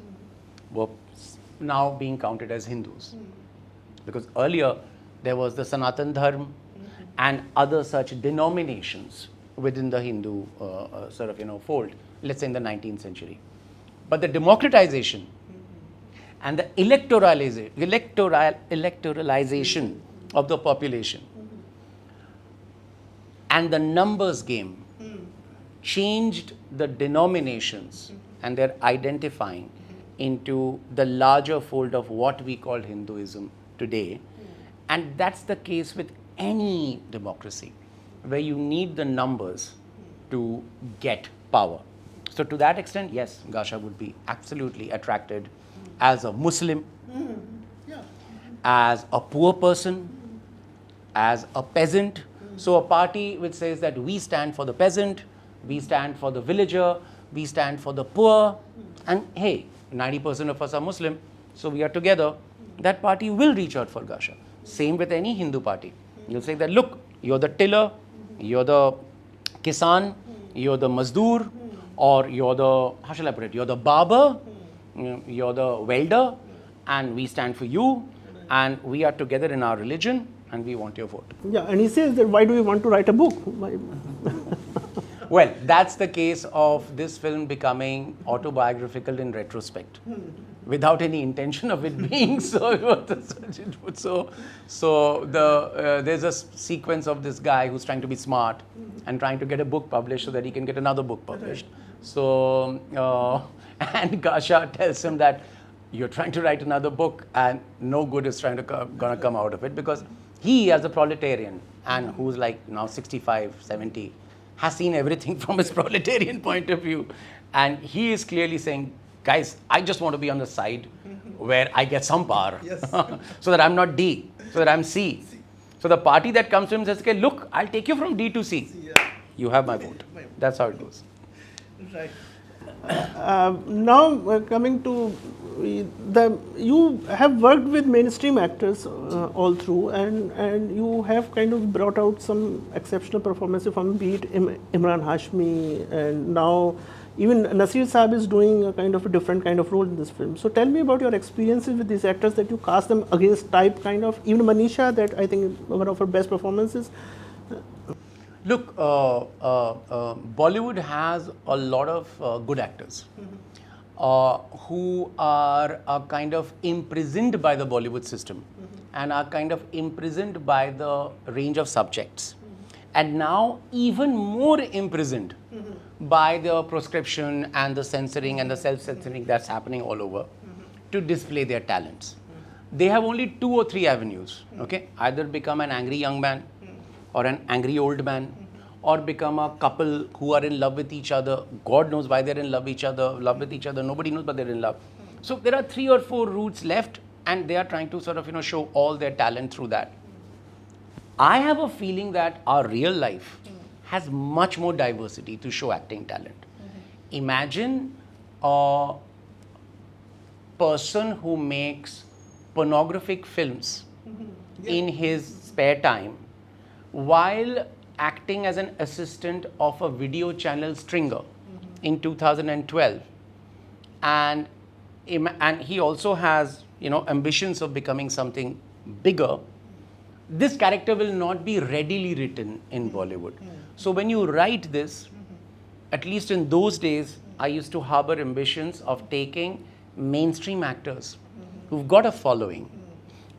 were now being counted as Hindus. Because earlier there was the Sanatan Dharma and other such denominations within the Hindu fold, let's say in the 19th century. But the democratization and the electoralization of the population and the numbers game changed the denominations and their identifying into the larger fold of what we call Hinduism today. And that's the case with any democracy, where you need the numbers to get power. So to that extent, yes, Gasha would be absolutely attracted as a Muslim, as a poor person, as a peasant. So a party which says that we stand for the peasant, we stand for the villager, we stand for the poor, and hey, 90% of us are Muslim, so we are together, that party will reach out for Gasha. Same with any Hindu party. You'll say that, look, you're the tiller, you're the kisan, you're the mazdoor, or you're the, how shall I put it, you're the barber, you're the welder, and we stand for you, and we are together in our religion, and we want your vote. Yeah, and he says that why do we want to write a book? Well, that's the case of this film becoming autobiographical in retrospect, without any intention of it being so. There's a sequence of this guy who's trying to be smart and trying to get a book published so that he can get another book published. So, and Gasha tells him that you're trying to write another book and no good is gonna come out of it, because he, as a proletarian and who's like now 65, 70, has seen everything from his proletarian point of view. And he is clearly saying, guys, I just want to be on the side where I get some power. Yes. So that I'm not D, so that I'm C. So the party that comes to him says, okay, look, I'll take you from D to C. You have my vote. That's how it goes. Right. Now coming to you have worked with mainstream actors all through, and you have kind of brought out some exceptional performances from, be it Imran Hashmi, and now even Nasir Saab is doing a kind of a different kind of role in this film. So tell me about your experiences with these actors, that you cast them against type kind of, even Manisha, that I think one of her best performances. Look, Bollywood has a lot of good actors who are kind of imprisoned by the Bollywood system and are kind of imprisoned by the range of subjects, and now even more imprisoned by the proscription and the censoring and the self-censoring that's happening all over to display their talents. They have only 2 or 3 avenues, okay? Either become an angry young man or an angry old man, or become a couple who are in love with each other. God knows why they're in love with each other. Nobody knows, but they're in love. So there are 3 or 4 routes left, and they are trying to sort of, show all their talent through that. I have a feeling that our real life has much more diversity to show acting talent. Imagine a person who makes pornographic films in his spare time while acting as an assistant of a video channel stringer in 2012, and he also has, you know, ambitions of becoming something bigger. This character will not be readily written in Bollywood. So when you write this, at least in those days, I used to harbor ambitions of taking mainstream actors who've got a following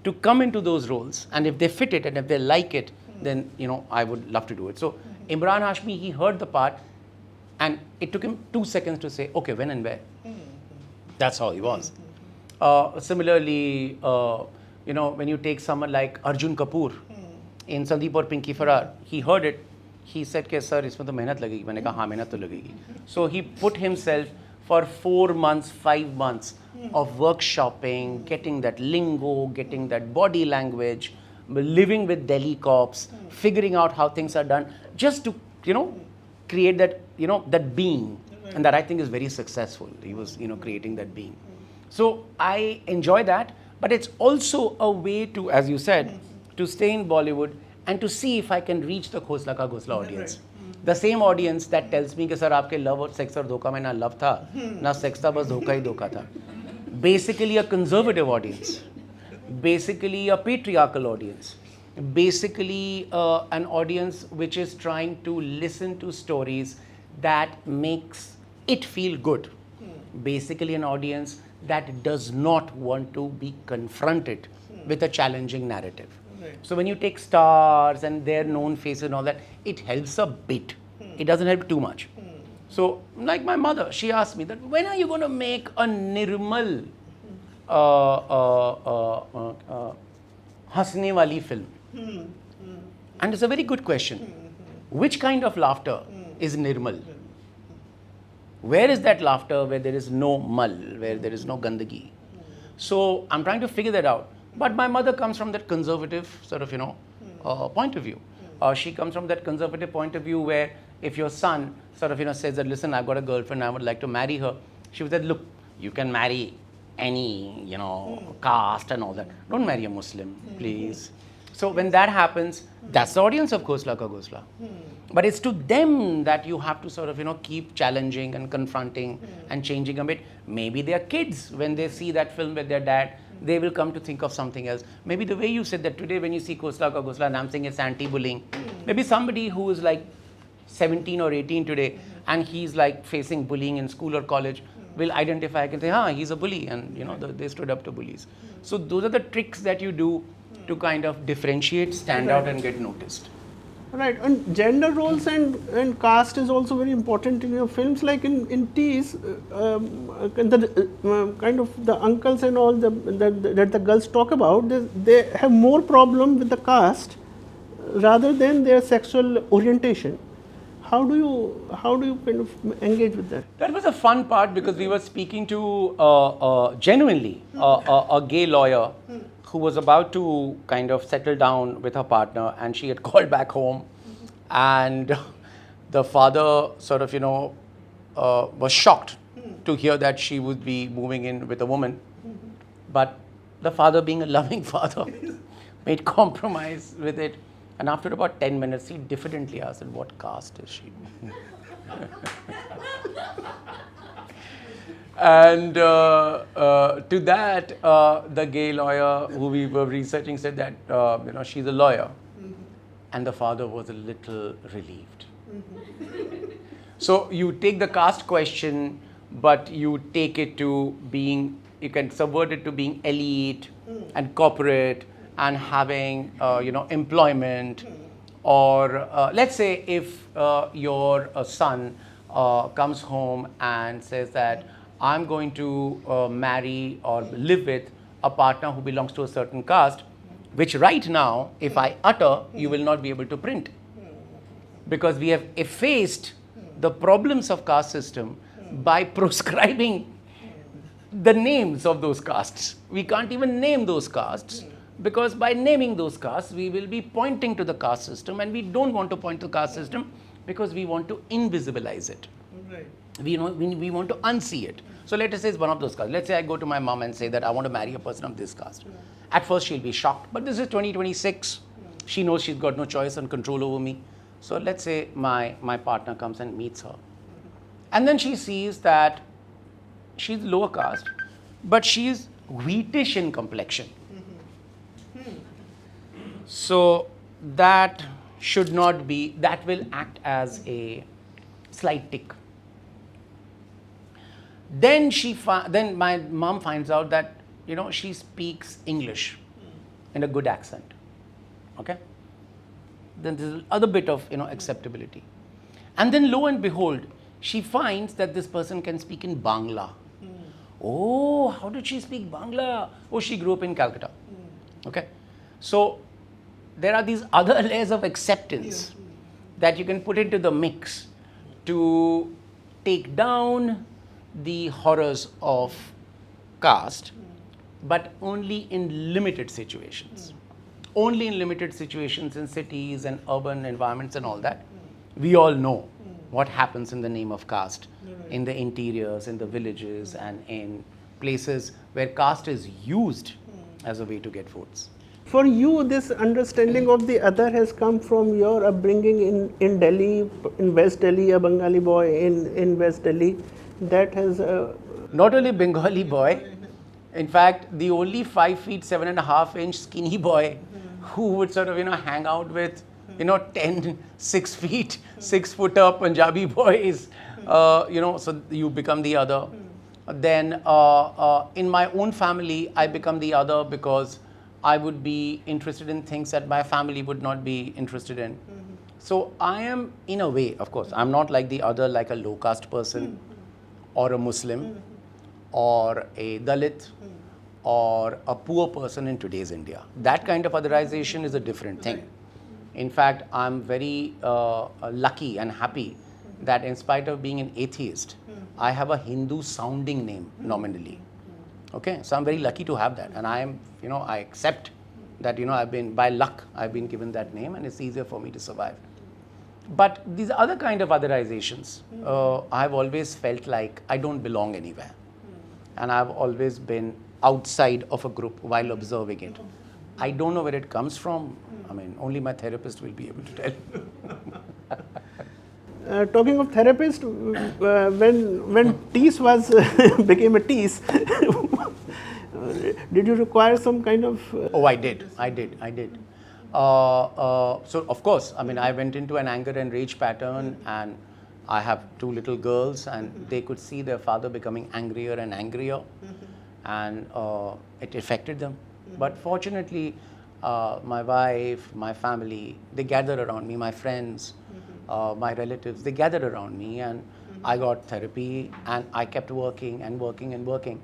to come into those roles, and if they fit it and if they like it, then, you know, I would love to do it. So Imran Hashmi, he heard the part, and it took him 2 seconds to say, okay, when and where. That's how he was. Similarly, you know, when you take someone like Arjun Kapoor in Sandeep or Pinky Farrar, he heard it. He said, "Ke sir, isme to mehnat lagegi." मैंने कहा, हाँ, मेहनत तो लगेगी. So he put himself for 4 months, 5 months of workshopping, getting that lingo, getting that body language, living with Delhi cops, figuring out how things are done, just to, you know, create that, you know, that being. And that I think is very successful. He was, you know, creating that being. So I enjoy that, but it's also a way to, as you said, to stay in Bollywood and to see if I can reach the Khosla Ka Ghosla audience. The same audience that tells me कि sir आपके love और sex और धोखा में ना love था, ना sex था, बस धोखा ही धोखा था. Basically a conservative audience, basically a patriarchal audience, basically an audience which is trying to listen to stories that makes it feel good. Basically an audience that does not want to be confronted with a challenging narrative. So when you take stars and their known faces and all that, it helps a bit. It doesn't help too much. So like my mother, she asked me that, when are you going to make a Nirmal hasne wali film? And it's a very good question. Which kind of laughter is Nirmal? Where is that laughter where there is no mal, where there is no gandagi? So I'm trying to figure that out. But my mother comes from that conservative sort of, you know, point of view. She comes from that conservative point of view where if your son sort of, you know, says that, listen, I've got a girlfriend, I would like to marry her. She would say, look, you can marry any, you know, caste and all that. Don't marry a Muslim, please. So when that happens, that's the audience of Khosla Ka Ghosla. But it's to them that you have to sort of, you know, keep challenging and confronting and changing a bit. Maybe their kids, when they see that film with their dad, they will come to think of something else. Maybe the way you said that today when you see Khosla Ka Ghosla and I'm saying it's anti-bullying, maybe somebody who is like 17 or 18 today and he's like facing bullying in school or college will identify and say, he's a bully, and, you know, they stood up to bullies. So those are the tricks that you do to kind of differentiate, stand out and get noticed. Right, and gender roles and caste is also very important in your films. Like in Tees, kind of the uncles and all that the girls talk about, they have more problem with the caste rather than their sexual orientation. How do you kind of engage with that? That was a fun part because we were speaking to genuinely a gay lawyer who was about to kind of settle down with her partner, and she had called back home, and the father sort of, you know, was shocked to hear that she would be moving in with a woman. But the father, being a loving father, made compromise with it. And after about 10 minutes, he diffidently asked, what caste is she? And to that, the gay lawyer who we were researching said that, you know, she's a lawyer. And the father was a little relieved. So you take the caste question, but you take it to being, you can subvert it to being elite and corporate and having, you know, employment. Or let's say if your son comes home and says that, I'm going to marry or live with a partner who belongs to a certain caste, which right now, if I utter, you will not be able to print. Because we have effaced the problems of caste system by proscribing the names of those castes. We can't even name those castes, because by naming those castes, we will be pointing to the caste system, and we don't want to point to the caste system because we want to invisibilize it. Right. We want to unsee it. So let us say it's one of those castes. Let's say I go to my mom and say that I want to marry a person of this caste. At first she'll be shocked, but this is 2026. She knows she's got no choice and control over me. So let's say my partner comes and meets her. And then she sees that she's lower caste, but she's wheatish in complexion. So that should not be, that will act as a slight tick. Then then my mom finds out that, she speaks English in a good accent. Okay? Then there's another bit of, acceptability. And then lo and behold, she finds that this person can speak in Bangla. Oh, how did she speak Bangla? Oh, she grew up in Calcutta. Okay? So there are these other layers of acceptance that you can put into the mix to take down the horrors of caste, but only in limited situations. Only in limited situations in cities and urban environments and all that. We all know what happens in the name of caste in the interiors, in the villages, and in places where caste is used as a way to get votes. For you, this understanding of the other has come from your upbringing in Delhi, in West Delhi, a Bengali boy in West Delhi. That has... Not only Bengali boy, in fact, the only 5 feet 7.5 inch skinny boy who would sort of, hang out with, 10, 6 feet, 6 footer Punjabi boys, so you become the other. Then in my own family, I become the other because I would be interested in things that my family would not be interested in. So I am, in a way, of course, I'm not like the other, like a low caste person or a Muslim or a Dalit or a poor person in today's India. That kind of otherization is a different thing. In fact, I'm very lucky and happy that in spite of being an atheist, I have a Hindu sounding name nominally. Okay, so I'm very lucky to have that, and I am, I accept that, I've been, by luck, I've been given that name, and it's easier for me to survive. But these other kind of otherizations, I've always felt like I don't belong anywhere, and I've always been outside of a group while observing it. I don't know where it comes from. I mean, only my therapist will be able to tell. Talking of therapist, when tease was became a tease, did you require some kind of? Oh, I did. So of course, I mean, I went into an anger and rage pattern, and I have 2 little girls, and they could see their father becoming angrier and angrier, and it affected them. But fortunately, my wife, my family, they gathered around me, my friends, my relatives, they gathered around me, and I got therapy, and I kept working and working and working.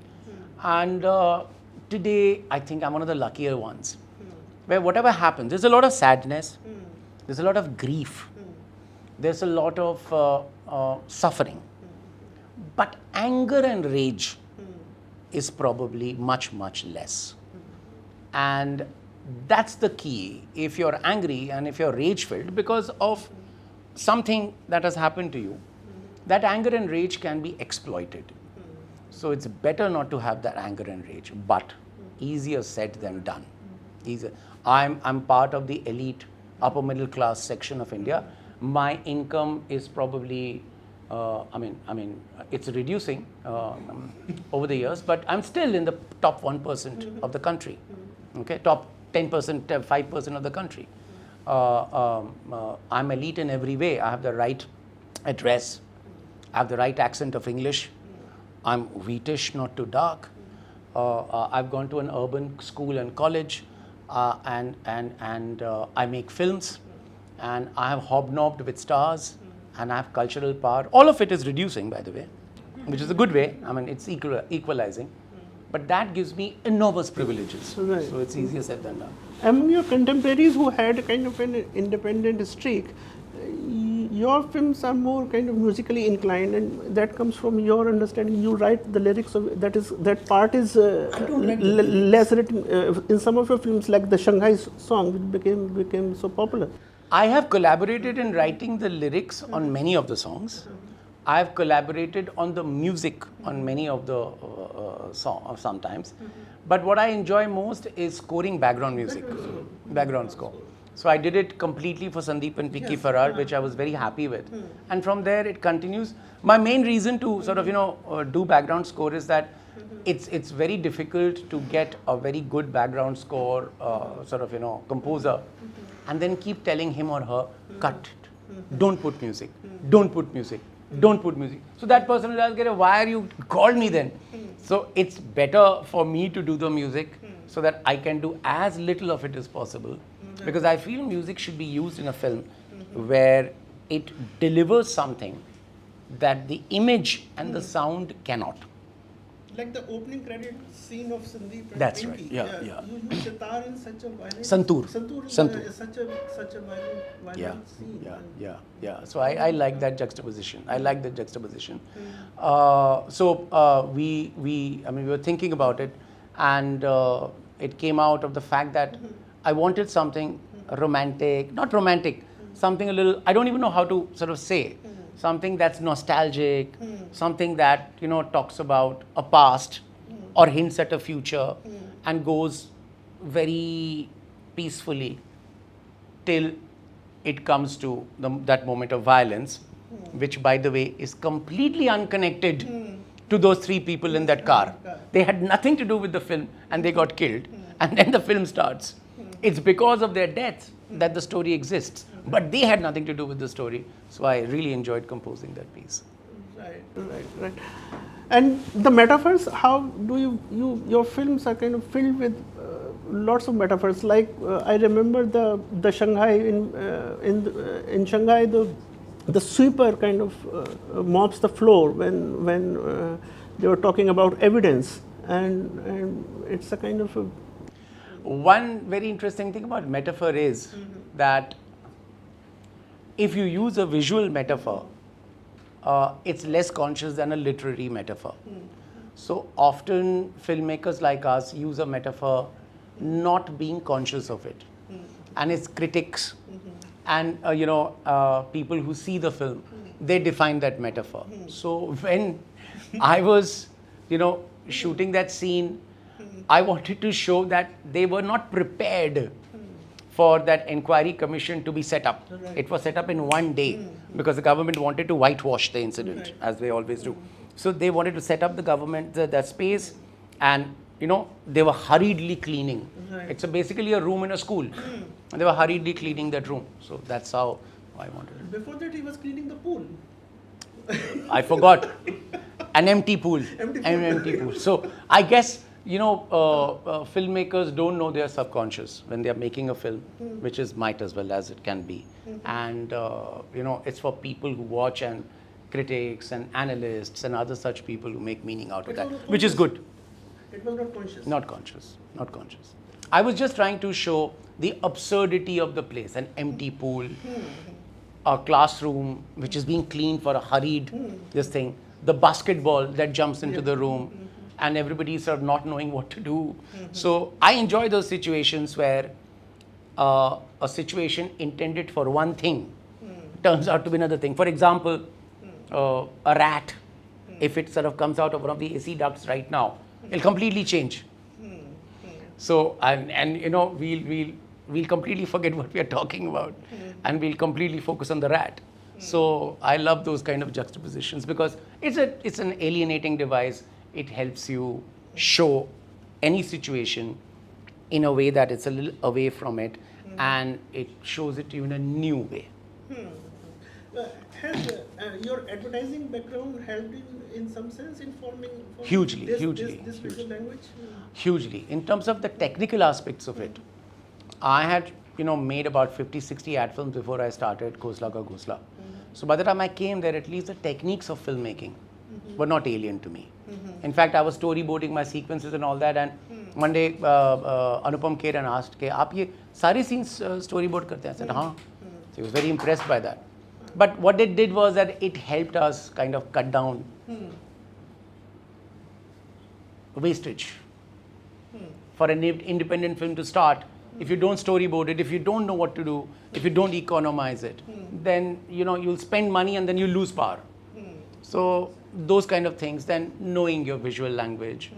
And today, I think I'm one of the luckier ones, where whatever happens, there's a lot of sadness, there's a lot of grief, there's a lot of suffering. But anger and rage is probably much, much less. And that's the key. If you're angry and if you're rage-filled because of something that has happened to you, that anger and rage can be exploited. So it's better not to have that anger and rage, but easier said than done. Easier. I'm part of the elite upper middle class section of India. My income is probably, it's reducing over the years, but I'm still in the top 1% of the country. Okay, top 10%, 5% of the country. I'm elite in every way. I have the right address, I have the right accent of English, I'm wheatish, not too dark. I've gone to an urban school and college, and I make films, and I have hobnobbed with stars, and I have cultural power. All of it is reducing, by the way, which is a good way. I mean, it's equalizing. But that gives me enormous privileges. Right. So it's easier said than done. Among your contemporaries who had kind of an independent streak, your films are more kind of musically inclined, and that comes from your understanding. You write the lyrics of that part is less written in some of your films, like the Shanghai song, which became so popular. I have collaborated in writing the lyrics on many of the songs. I have collaborated on the music on many of the songs sometimes. But what I enjoy most is scoring background music, background score. So I did it completely for Sandeep and Vicky Farrar, which I was very happy with. And from there it continues. My main reason to sort of, do background score is that it's very difficult to get a very good background score, composer, and then keep telling him or her, cut it, don't put music, don't put music, don't put music. So that person will ask, why are you called me then? So it's better for me to do the music so that I can do as little of it as possible. Because I feel music should be used in a film where it delivers something that the image and the sound cannot. Like the opening credit scene of Sandeep and That's Pinky. right. Yeah. You use sitar in such a violent... Santoor. Santoor. Is such a violent scene. Yeah. So I like that juxtaposition. We were thinking about it, and it came out of the fact that I wanted something romantic, not romantic, something a little, I don't even know how to sort of say, something that's nostalgic, something that, talks about a past or hints at a future and goes very peacefully till it comes to that moment of violence, which, by the way, is completely unconnected to those three people in that car. They had nothing to do with the film and they got killed. And then the film starts. It's because of their deaths that the story exists. But they had nothing to do with the story. So I really enjoyed composing that piece. Right. And the metaphors, how do your films are kind of filled with lots of metaphors. Like I remember the Shanghai in Shanghai the sweeper kind of mops the floor when they were talking about evidence, and it's a kind of a... One very interesting thing about metaphor is that if you use a visual metaphor, it's less conscious than a literary metaphor. So often filmmakers like us use a metaphor not being conscious of it. And it's critics and people who see the film, they define that metaphor. So when I was shooting that scene, I wanted to show that they were not prepared for that inquiry commission to be set up. Right. It was set up in one day because the government wanted to whitewash the incident, as they always do. So they wanted to set up the government, that space, and they were hurriedly cleaning. Right. It's basically a room in a school. And they were hurriedly cleaning that room. So that's how I wanted it. Before that, he was cleaning the pool. I forgot. An empty pool. Empty pool. So I guess filmmakers don't know their subconscious when they are making a film, which is might as well as it can be. And, it's for people who watch, and critics and analysts and other such people who make meaning out of that, which is good. It was not conscious. Not conscious. I was just trying to show the absurdity of the place, an empty pool, a classroom which is being cleaned for a hurried this thing, the basketball that jumps into the room, and everybody sort of not knowing what to do. So I enjoy those situations where a situation intended for one thing turns out to be another thing. For example, a rat, if it sort of comes out of one of the AC ducts right now, it'll completely change. So, we'll completely forget what we are talking about, and we'll completely focus on the rat. So I love those kind of juxtapositions because it's an alienating device. It helps you show any situation in a way that it's a little away from it, and it shows it to you in a new way. Has your advertising background helped in some sense in forming Hugely. this visual language? Hugely. In terms of the technical aspects of it, I had made about 50-60 ad films before I started Ghosla Ka Ghosla. So by the time I came there, at least the techniques of filmmaking were not alien to me. In fact, I was storyboarding my sequences and all that, and one day Anupam Kheran asked, "Aap ye sare scenes storyboard karte hain?" I said, "Haan." So he was very impressed by that. But what it did was that it helped us kind of cut down wastage. For an independent film to start, if you don't storyboard it, if you don't know what to do, if you don't economize it, then you'll spend money and then you lose power. So those kind of things, then knowing your visual language,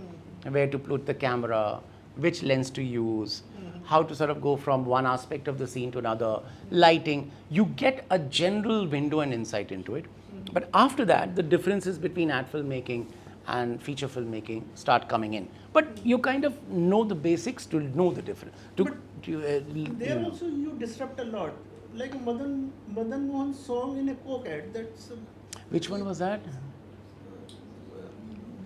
where to put the camera, which lens to use, how to sort of go from one aspect of the scene to another, lighting, you get a general window and insight into it. But after that, the differences between ad filmmaking and feature filmmaking start coming in. But you kind of know the basics to know the difference. There also you disrupt a lot. Like Madan Mohan's song in a Coke ad, that's Which one was that?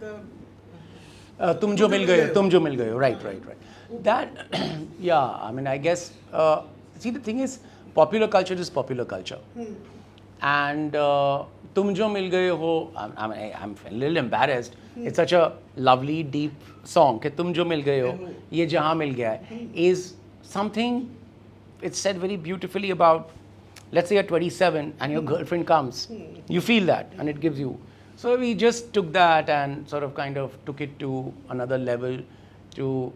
the Tum Jo Mil Gaye. Right. That, yeah, I mean, I guess, see, the thing is, popular culture is popular culture. And Tum Jo Mil Gaye Ho, I'm a little embarrassed. It's such a lovely, deep song. Ke Tum Jo Mil Gaye Ho, Ye Jahan Mil Gaya Hai, is something, it's said very beautifully about, let's say you're 27 and your girlfriend comes. You feel that and it gives you. So we just took that and sort of kind of took it to another level to,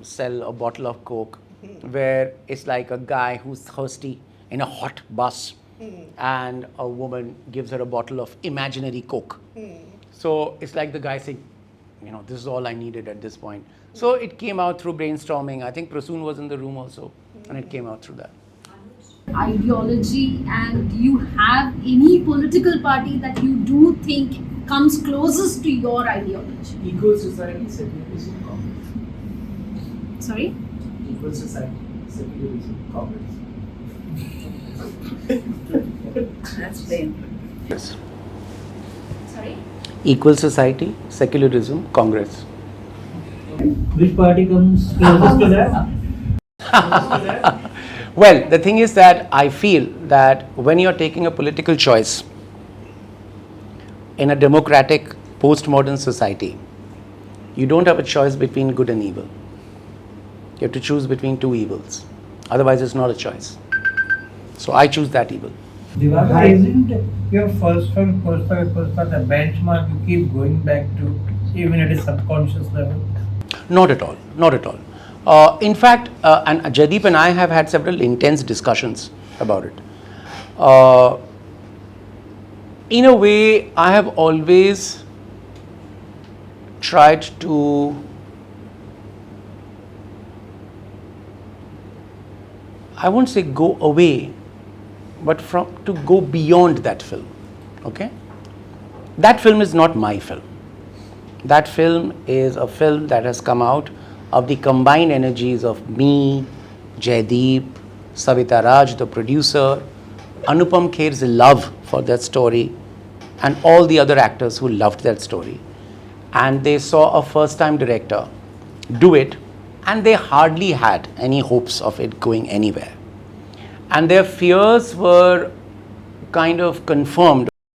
sell a bottle of Coke where it's like a guy who's thirsty in a hot bus and a woman gives her a bottle of imaginary Coke. So it's like the guy saying, this is all I needed at this point. So it came out through brainstorming. I think Prasoon was in the room also, and it came out through that. Ideology, and do you have any political party that you do think comes closest to your ideology? Equal society, secularism, Congress. Sorry? Equal society, secularism, Congress. That's plain. Yes. Sorry? Equal society, secularism, Congress. Which party comes closest to that? Well, the thing is that I feel that when you're taking a political choice in a democratic, postmodern society, you don't have a choice between good and evil. You have to choose between two evils. Otherwise, it's not a choice. So I choose that evil. Dibakar, isn't your first film, Pushpa, the benchmark you keep going back to, even at a subconscious level? Not at all. Not at all. In fact, and Jaideep and I have had several intense discussions about it. In a way, I have always tried to I won't say go away, but to go beyond that film. Okay? That film is not my film. That film is a film that has come out of the combined energies of me, Jaideep, Savita Raj, the producer, Anupam Kher's love for that story, and all the other actors who loved that story. And they saw a first-time director do it, and they hardly had any hopes of it going anywhere. And their fears were kind of confirmed